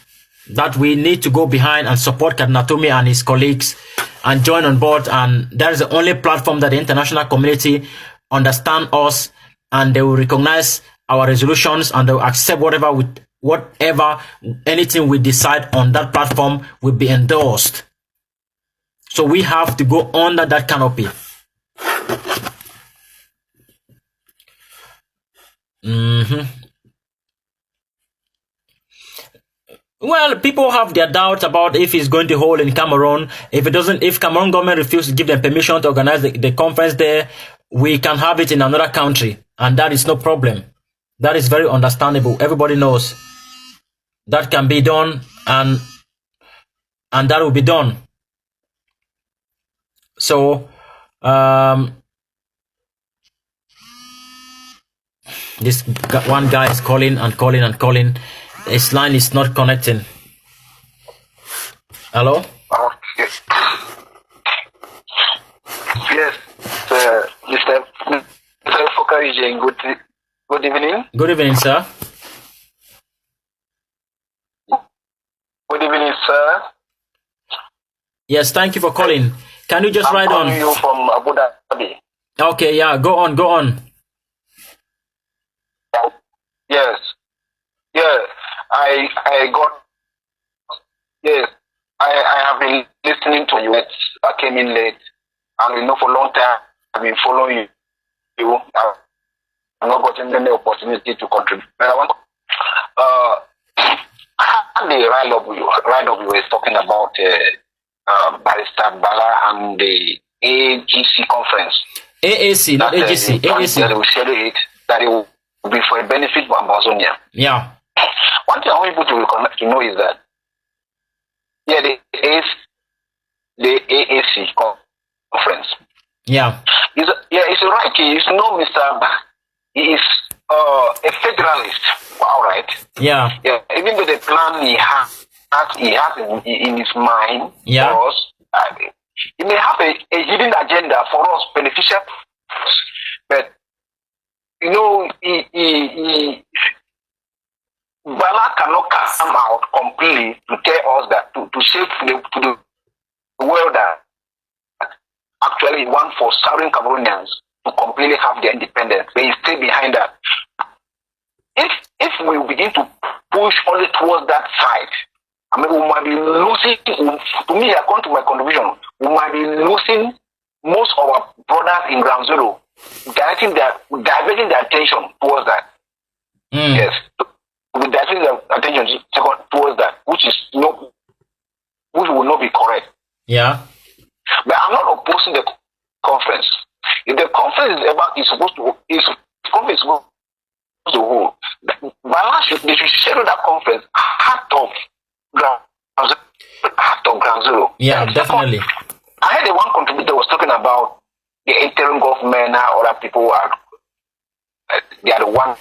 A: that we need to go behind and support Kadnatumi and his colleagues and join on board, and that is the only platform that the international community understand us, and they will recognize our resolutions, and they will accept anything we decide on that platform will be endorsed. So we have to go under that canopy. Well, people have their doubts about if it's going to hold in Cameroon. If Cameroon government refuses to give them permission to organize the conference there, we can have it in another country, and that is no problem. That is very understandable. Everybody knows that can be done, and that will be done. So this one guy is calling and calling and calling. His line is not connecting. Hello?
E: Okay. Yes, Mr. UFOKA EUGENE, good evening.
A: Good evening, sir.
E: Good evening, sir.
A: Yes, thank you for calling. Can you just write on?
E: I'm calling you from Abu Dhabi.
A: Okay, yeah, go on.
E: Yes. Yes. I have been listening to you. I came in late, and we know for a long time I've been following you. I've not gotten any opportunity to contribute. But I want the write-up you were talking about Barrister Bala and the AGC conference.
A: AAC, not AGC. AAC.
E: That we schedule it, that it will be for a benefit for Ambazonian.
A: Yeah.
E: One thing I want people to know is that, yeah, the AAC conference.
A: Yeah.
E: It's right. It's no Mr. Abba. He is a federalist. All right.
A: Yeah.
E: Yeah. Even though the plan he has in his mind,
A: yeah,
E: for us, he may have a hidden agenda for us, beneficial, but you know, Bala cannot come out completely to tell us that to say to the world that actually he want for Southern Cameroonians to completely have their independence. They stay behind that. If we begin to push only towards that side, I mean, we might be losing. To me, according to my contribution, we might be losing most of our brothers in Ground Zero, diverting their attention towards that. Yes, we diverting their attention towards that, which will not be correct.
A: Yeah.
E: But I'm not opposing the conference. If the conference is supposed to hold, they should schedule that conference heart of Ground Zero.
A: Yeah, definitely.
E: I heard the one contributor was talking about the interim government or other people they are the one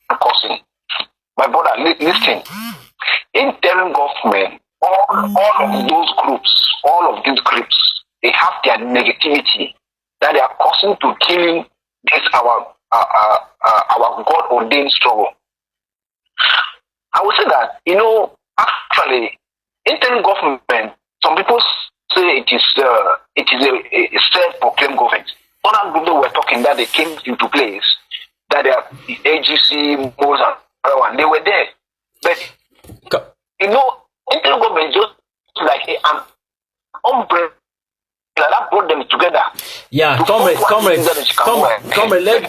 E: causing. My brother, listen. Interim government, all of these groups, they have their negativity that they are causing to killing this our God ordained struggle. I would say that, actually, interim government, some people say it is a self-proclaimed government. Other groups were talking that they came into place, that they are the AGC, MOS, and they were there. But, interim government is just like an umbrella that brought them together.
A: Yeah, comrade,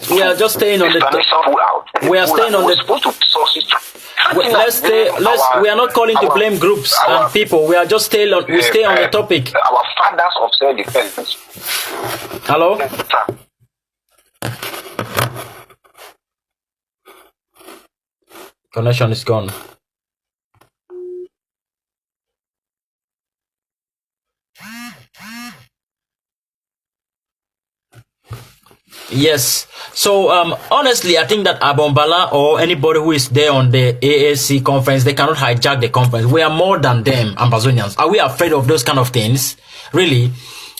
A: we are just staying on the. We are staying on the. We are not calling to blame groups and people. We are just stay on the topic.
E: Our fathers of self-defense.
A: Hello. Connection is gone. Yes. So honestly, I think that Abombala or anybody who is there on the AAC conference, they cannot hijack the conference. We are more than them, Ambazonians. Are we afraid of those kind of things? Really?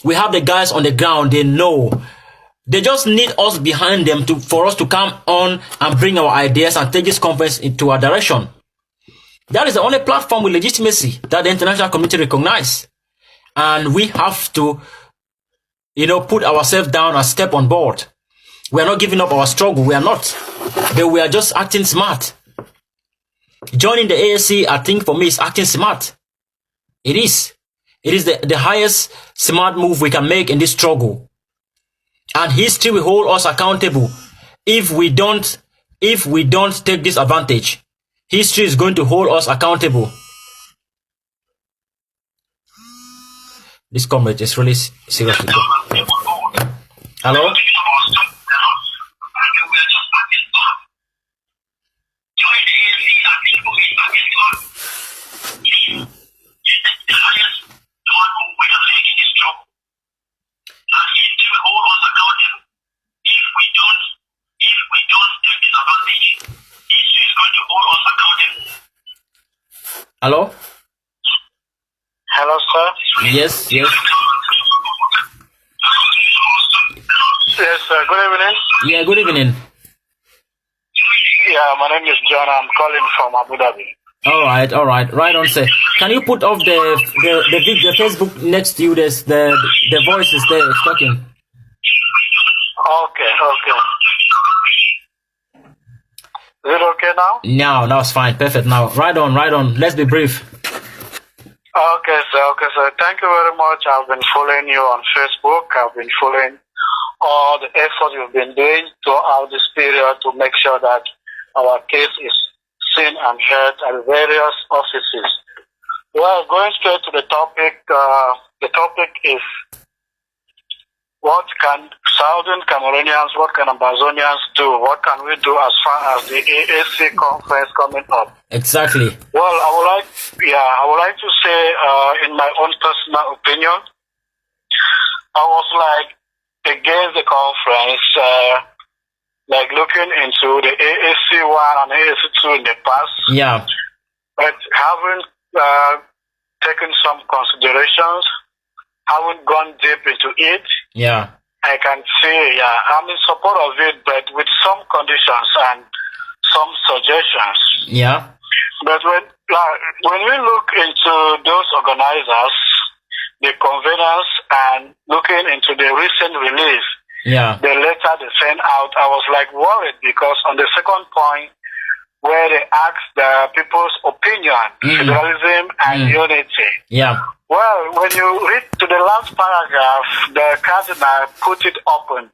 A: We have the guys on the ground. They know. They just need us behind them for us to come on and bring our ideas and take this conference into our direction. That is the only platform with legitimacy that the international community recognize. And we have to, put ourselves down and step on board. We are not giving up our struggle. We are not. But we are just acting smart. Joining the ASC, I think for me, is acting smart. It is. It is the highest smart move we can make in this struggle. And history will hold us accountable. If we don't take this advantage, history is going to hold us accountable. This comrade is really seriously. Hello? Hello?
F: Hello, sir.
A: Yes.
F: Yes, sir. Good evening.
A: Yeah, good evening.
F: Yeah, my name is John. I'm calling from Abu Dhabi.
A: All right. Right on, sir. Can you put off the Facebook next to you? There's the voice is there talking.
F: Okay. Is it okay now?
A: Now it's fine. Perfect. Now, right on. Let's be brief.
F: Okay, sir. Thank you very much. I've been following you on Facebook. I've been following all the efforts you've been doing throughout this period to make sure that our case is seen and heard at various offices. Well, going straight to the topic is what can Southern Cameroonians, what can Ambazonians do? What can we do as far as the AAC conference coming up?
A: Exactly.
F: Well, I would like to say, in my own personal opinion, I was against the conference, looking into the AAC 1 and AAC 2 in the past.
A: Yeah.
F: But having taken some considerations, haven't gone deep into it.
A: Yeah.
F: I can say, I'm in support of it, but with some conditions and some suggestions.
A: Yeah.
F: But when we look into those organizers, the conveners, and looking into the recent release, the letter they sent out, I was like worried because on the second point, where they asked the people's opinion, federalism and unity. Well, when you read to the last paragraph, the cardinal put it open.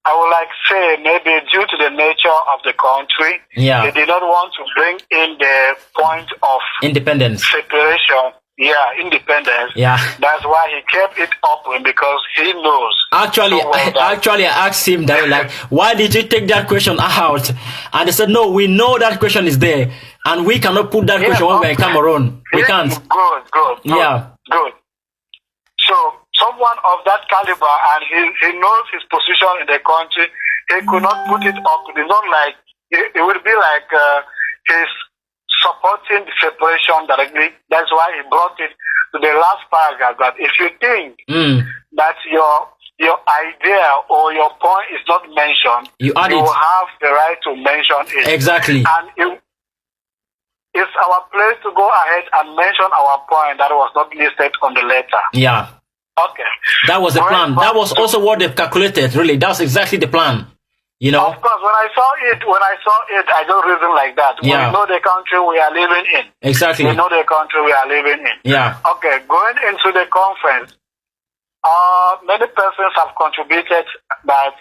F: I would like to say maybe due to the nature of the country, they did not want to bring in the point of
A: independence,
F: separation. Independence. That's why he kept it open because he knows.
A: Actually, I asked him that, like, why did you take that question out? And they said, no, we know that question is there, and we cannot put that question when we come around. We can't.
F: Good. So someone of that caliber, and he knows his position in the country, he could not put it up. It's not like it would be like he's supporting the separation directly. That's why he brought it to the last paragraph. That if you think that your idea or your point is not mentioned, you will have the right to mention it.
A: Exactly.
F: And it's our place to go ahead and mention our point that was not listed on the letter. Okay.
A: That was the plan. That was also what they've calculated, really. That's exactly the plan. You know?
F: Of course, when I saw it, I don't reason like that. We know the country we are living in.
A: Exactly.
F: We know the country we are living in. Okay, going into the conference, many persons have contributed that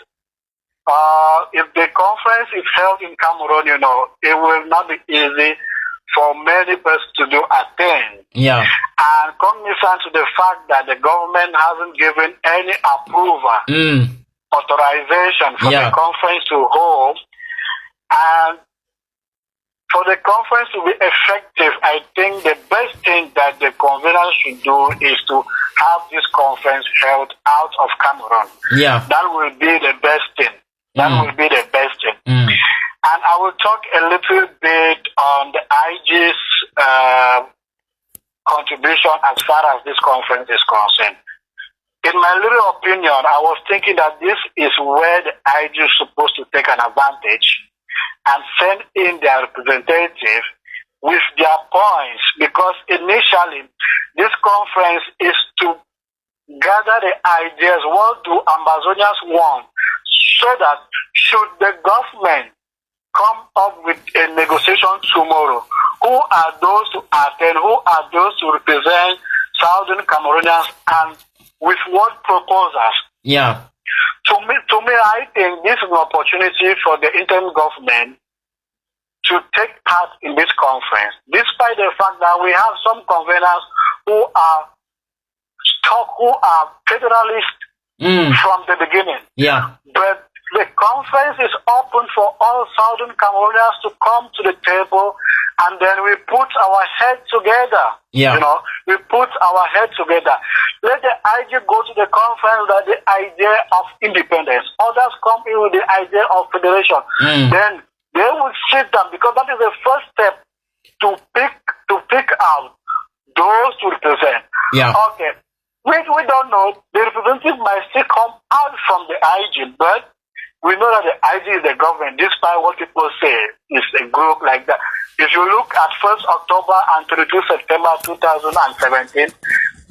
F: if the conference is held in Cameroon, you know, it will not be easy for many persons to attend. And cognizant to the fact that the government hasn't given any approval, authorization for the conference to hold, and for the conference to be effective, I think the best thing that the conveners should do is to have this conference held out of Cameroon. That will be the best thing. And I will talk a little bit on the IG's contribution as far as this conference is concerned. In my little opinion, I was thinking that this is where the IG is supposed to take an advantage and send in their representative with their points, because initially this conference is to gather the ideas, what do Ambazonians want, so that should the government come up with a negotiation tomorrow, who are those to attend, who are those to represent Southern Cameroonians, and with what proposals? To me, I think this is an opportunity for the interim government to take part in this conference, despite the fact that we have some conveners who are federalists from the beginning. But the conference is open for all Southern Cameroonians to come to the table, and then we put our heads together. You know, we put our heads together. Let the IG go to the conference with the idea of independence. Others come in with the idea of federation. Then they will sit down, because that is the first step to pick out those to represent. Okay. We don't know. The representative might still come out from the IG, but we know that the IG is the government, despite what people say is a group like that. If you look at 1st October and 22 September 2017,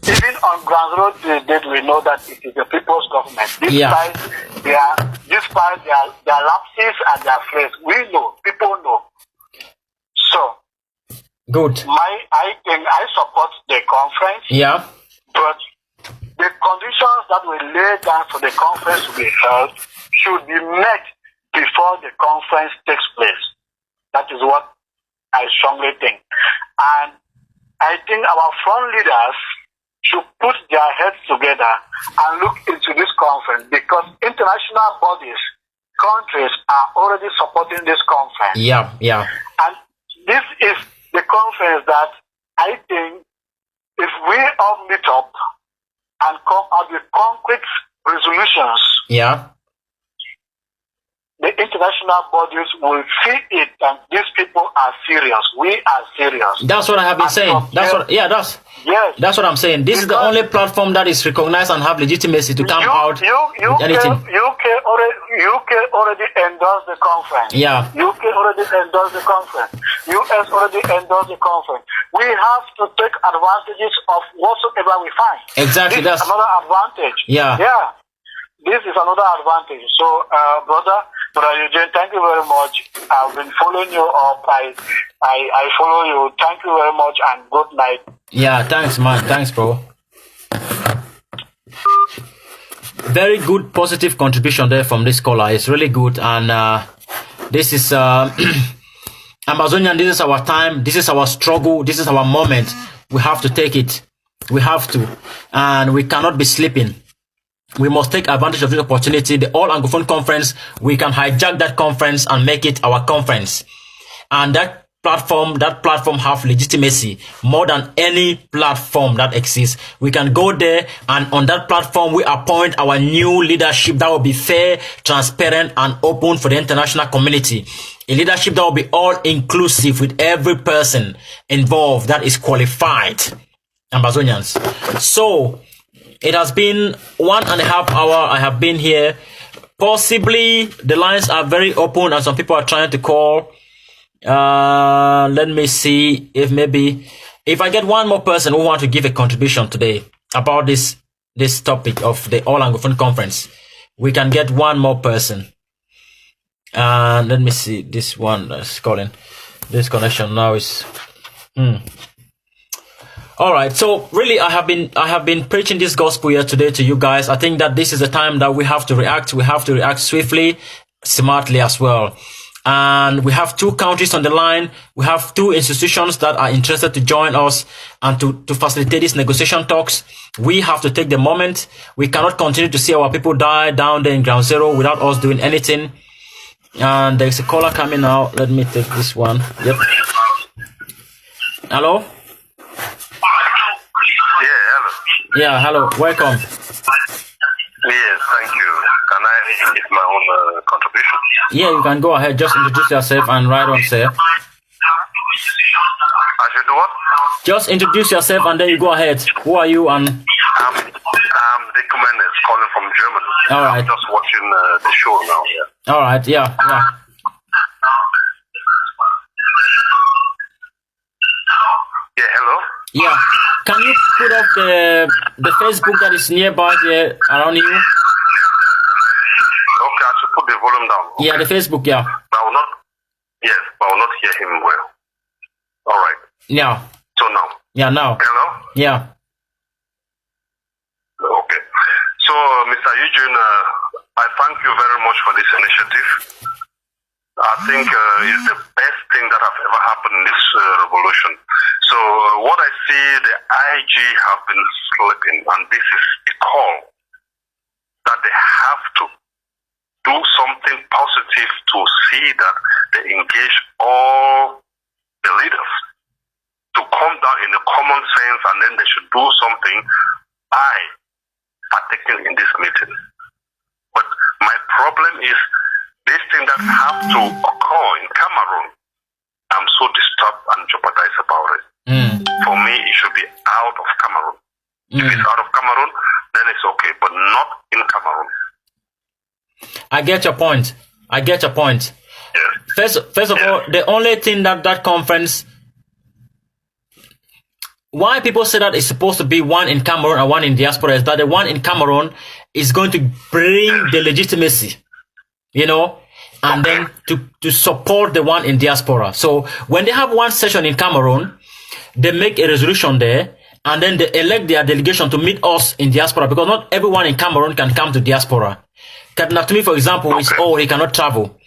F: even on ground zero, we know that it is the people's government. Despite their lapses and their flaws, we know, people know. So,
A: good.
F: I think I support the conference. But the conditions that we lay down for the conference to be held should be met before the conference takes place. That is what I strongly think. And I think our front leaders should put their heads together and look into this conference, because international bodies, countries are already supporting this conference. And this is the conference that I think if we all meet up and come out with concrete resolutions, the international bodies will see it, and these people are serious. We are serious.
A: That's what I have been saying. That's what. Yeah, that's.
F: Yes.
A: That's what I'm saying. This is the only platform that is recognized and have legitimacy to come out with anything.
F: UK already endorsed the conference.
A: Yeah.
F: UK already endorsed the conference. US already endorsed the conference. We have to take advantages of whatsoever we find.
A: Exactly.
F: This is another advantage.
A: Yeah.
F: Yeah. This is another advantage. So, brother Eugene, thank you very much. I've been following you up. I follow you. Thank you very much and good night.
A: Yeah, thanks, man. Thanks, bro. Very good, positive contribution there from this caller. It's really good. And this is Ambazonian. This is our time. This is our struggle. This is our moment. We have to take it. We have to. And we cannot be sleeping. We must take advantage of this opportunity. The All Anglophone Conference, we can hijack that conference and make it our conference. And that platform have legitimacy more than any platform that exists. We can go there, and on that platform, we appoint our new leadership that will be fair, transparent, and open for the international community. A leadership that will be all inclusive with every person involved that is qualified. Ambazonians. So, it has been 1.5 hours I have been here. Possibly the lines are very open and some people are trying to call. Let me see if I get one more person who want to give a contribution today about this topic of the All Anglophone Conference. We can get one more person. Let me see this one that's calling. This connection now is All right, so really I have been preaching this gospel here today to you guys. I think that this is the time that we have to react. We have to react swiftly, smartly as well. And we have 2 countries on the line. We have 2 institutions that are interested to join us and to facilitate these negotiation talks. We have to take the moment. We cannot continue to see our people die down there in ground zero without us doing anything. And there's a caller coming now. Let me take this one. Yep. Hello? Yeah, hello. Welcome.
G: Yes, thank you. Can I give my own contribution?
A: Yeah, you can go ahead. Just introduce yourself and right on, sir.
G: I should do what?
A: Just introduce yourself and then you go ahead. Who are you? And
G: I'm Dick Mendes calling from Germany.
A: All right.
G: I'm just watching the show now. Yeah.
A: All right. Yeah.
G: Yeah. Hello.
A: Yeah. Can you put up the Facebook that is nearby there around you?
G: Okay, I should put the volume down. Okay.
A: Yeah, the Facebook, yeah.
G: I will not hear him well. All right.
A: Yeah.
G: So now.
A: Yeah, now.
G: Hello?
A: Yeah.
G: Okay. So, Mr. Eugene, I thank you very much for this initiative. I think it's the best thing that have ever happened in this revolution. So what I see, the IG have been sleeping, and this is a call that they have to do something positive to see that they engage all the leaders to come down in the common sense, and then they should do something by partaking in this meeting. But my problem is this thing that have to occur in Cameroon. I'm so disturbed and jeopardized about it. For me, it should be out of Cameroon. If it's out of Cameroon, then it's okay, but not in Cameroon.
A: I get your point.
G: Yes.
A: First of all, the only thing that conference, why people say that it's supposed to be one in Cameroon and one in diaspora, is that the one in Cameroon is going to bring the legitimacy, and then to support the one in diaspora. So when they have one session in Cameroon, they make a resolution there, and then they elect their delegation to meet us in diaspora, because not everyone in Cameroon can come to diaspora. Natumi, for example, he cannot travel.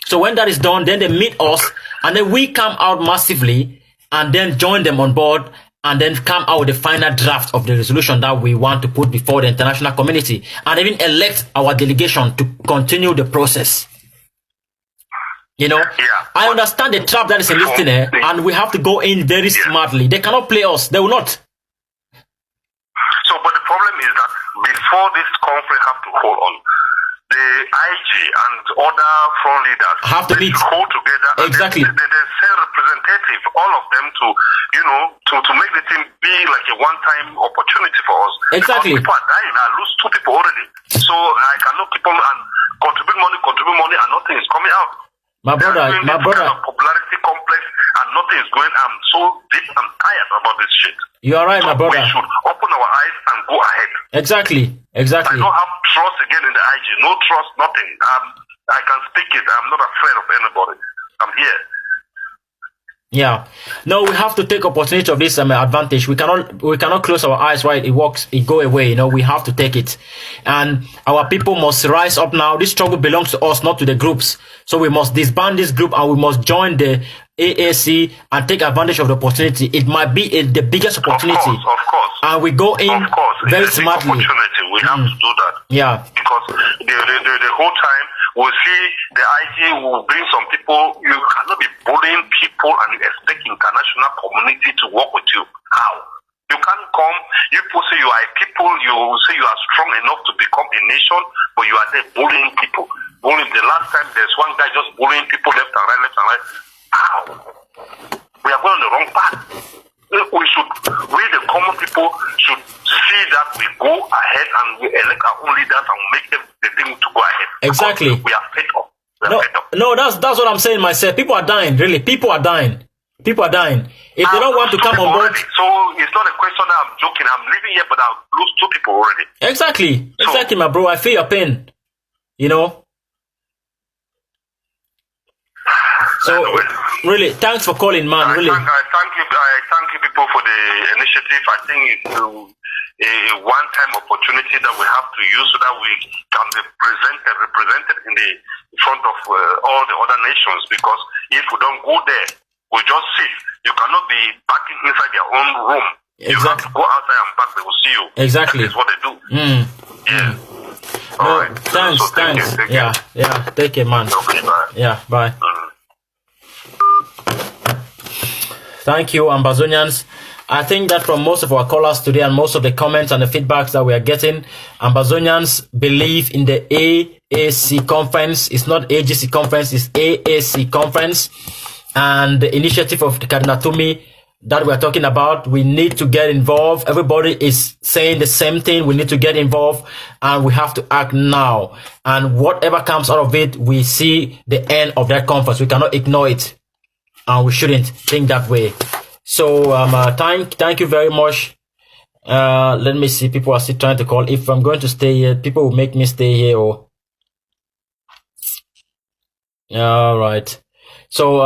A: So when that is done, then they meet us, and then we come out massively, and then join them on board, and then come out with the final draft of the resolution that we want to put before the international community, and even elect our delegation to continue the process. I understand the trap that is in this thing, and we have to go in very smartly. They cannot play us. They will not.
G: So, but the problem is that before this conference have to hold on, the IG and other front leaders
A: have to meet,
G: hold together.
A: Exactly.
G: And they send representative, all of them to, you know, to make the thing be like a one-time opportunity for us.
A: Exactly.
G: Because people are dying. I lose 2 people already. So I cannot keep on and contribute money, and nothing is coming out.
A: My brother.
G: Kind of popularity complex, and nothing is going. I'm so deep. I'm tired about this shit.
A: You are right, my brother.
G: We should open our eyes and go ahead.
A: Exactly.
G: I don't have trust again in the IG. No trust, nothing. I can speak it. I'm not afraid of anybody. I'm here.
A: Yeah. No, we have to take opportunity of this advantage. We cannot close our eyes while it works, it go away. You know, we have to take it. And our people must rise up now. This struggle belongs to us, not to the groups. So we must disband this group and we must join the AAC and take advantage of the opportunity. It might be the biggest opportunity.
G: Of course.
A: And we go in very smartly.
G: Opportunity. We have to do that.
A: Yeah.
G: Because the whole time we'll see the IG will bring some people. You cannot be bullying people and expect international community to work with you. How? You can't come, you people say you are a people, you say you are strong enough to become a nation, but you are there bullying people. Bullying. The last time there's one guy just bullying people left and right. How? We are going on the wrong path. We the common people should see that we go ahead and we elect our own leaders and make the thing to go ahead.
A: Exactly.
G: We are fed up.
A: No, that's what I'm saying myself. People are dying, really. People are dying. If they don't want to come on board.
G: So it's not a question that I'm joking. I'm living here, but I'll lose 2 people already.
A: Exactly, my bro. I feel your pain. You know. So
G: anyway,
A: really, thanks for calling, man.
G: I
A: really.
G: I thank you people for the initiative. I think it's a one-time opportunity that we have to use so that we can be represented in the front of all the other nations. Because if we don't go there, we just sit. You cannot be packing inside your own room. You have to go outside and back. They will see you.
A: Exactly.
G: That is what they do. Yeah. All right.
A: Thanks.
G: So thanks.
A: Yeah. Take care, man.
G: Okay, bye.
A: Yeah, bye. Thank you, Ambazonians. I think that from most of our callers today and most of the comments and the feedbacks that we are getting, Ambazonians believe in the AAC conference. It's not AGC conference, it's AAC conference. And the initiative of the Cardinal Tumi that we are talking about, we need to get involved. Everybody is saying the same thing. We need to get involved and we have to act now. And whatever comes out of it, we see the end of that conference. We cannot ignore it. And we shouldn't think that way. So thank you very much. Let me see. People are still trying to call. If I'm going to stay here, people will make me stay here. All right. So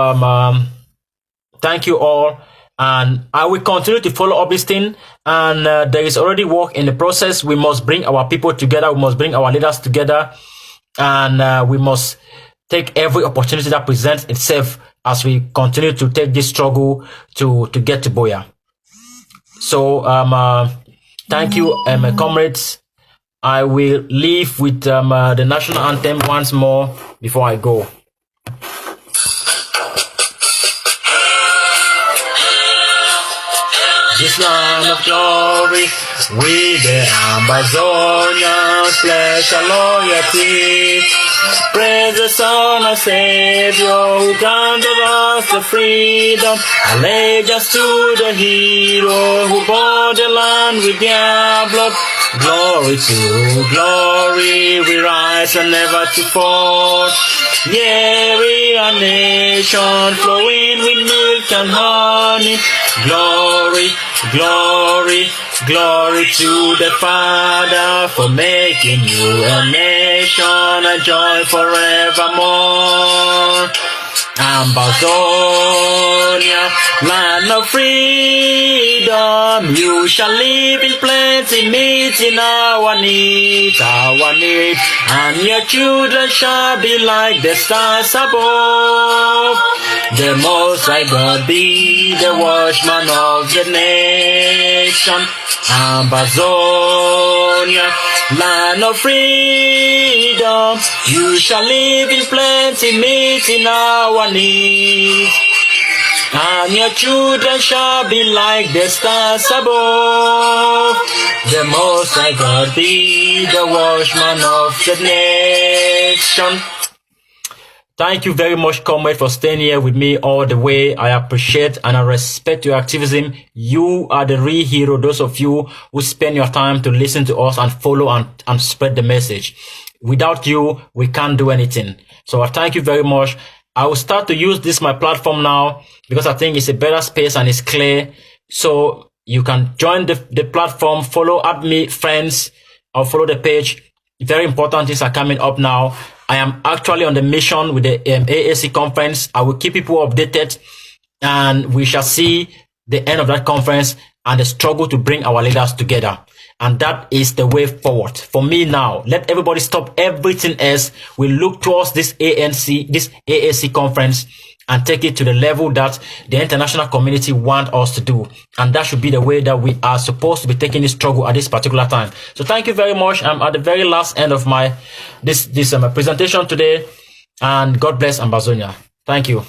A: thank you all, and I will continue to follow up this thing. And there is already work in the process. We must bring our people together. We must bring our leaders together, and we must take every opportunity that presents itself as we continue to take this struggle to get to Boya. So thank you, comrades. I will leave with the national anthem once more before I go. This land of glory, we the Ambazonians pledge our loyalty. Praise the Son of Savior who granted us the freedom. Allegiance to the hero who bought the land with their blood. Glory to glory, we rise and never to fall. Yeah, we are a nation flowing with milk and honey. Glory, glory, glory to the Father for making you a nation, a joy forevermore. Ambazonia, land of freedom, you shall live in plenty, meeting our needs, and your children shall be like the stars above. The Most High God be the watchman of the nation. Ambazonia, land of freedom, you shall live in plenty, meeting our needs, and your children shall be like the stars above. The Most High God be the watchman of the nation. Thank you very much, comrade, for staying here with me all the way. I appreciate and I respect your activism. You are the real hero, those of you who spend your time to listen to us and follow and spread the message. Without you, we can't do anything. So I thank you very much. I will start to use this, my platform now, because I think it's a better space and it's clear. So you can join the platform, follow, add me friends, or follow the page. Very important things are coming up now. I am actually on the mission with the AAC conference. I will keep people updated, and we shall see the end of that conference and the struggle to bring our leaders together. And that is the way forward. For me now, let everybody stop everything else. We look towards this AAC conference and take it to the level that the international community want us to do. And that should be the way that we are supposed to be taking this struggle at this particular time. So thank you very much. I'm at the very last end of my presentation today. And God bless Ambazonia. Thank you.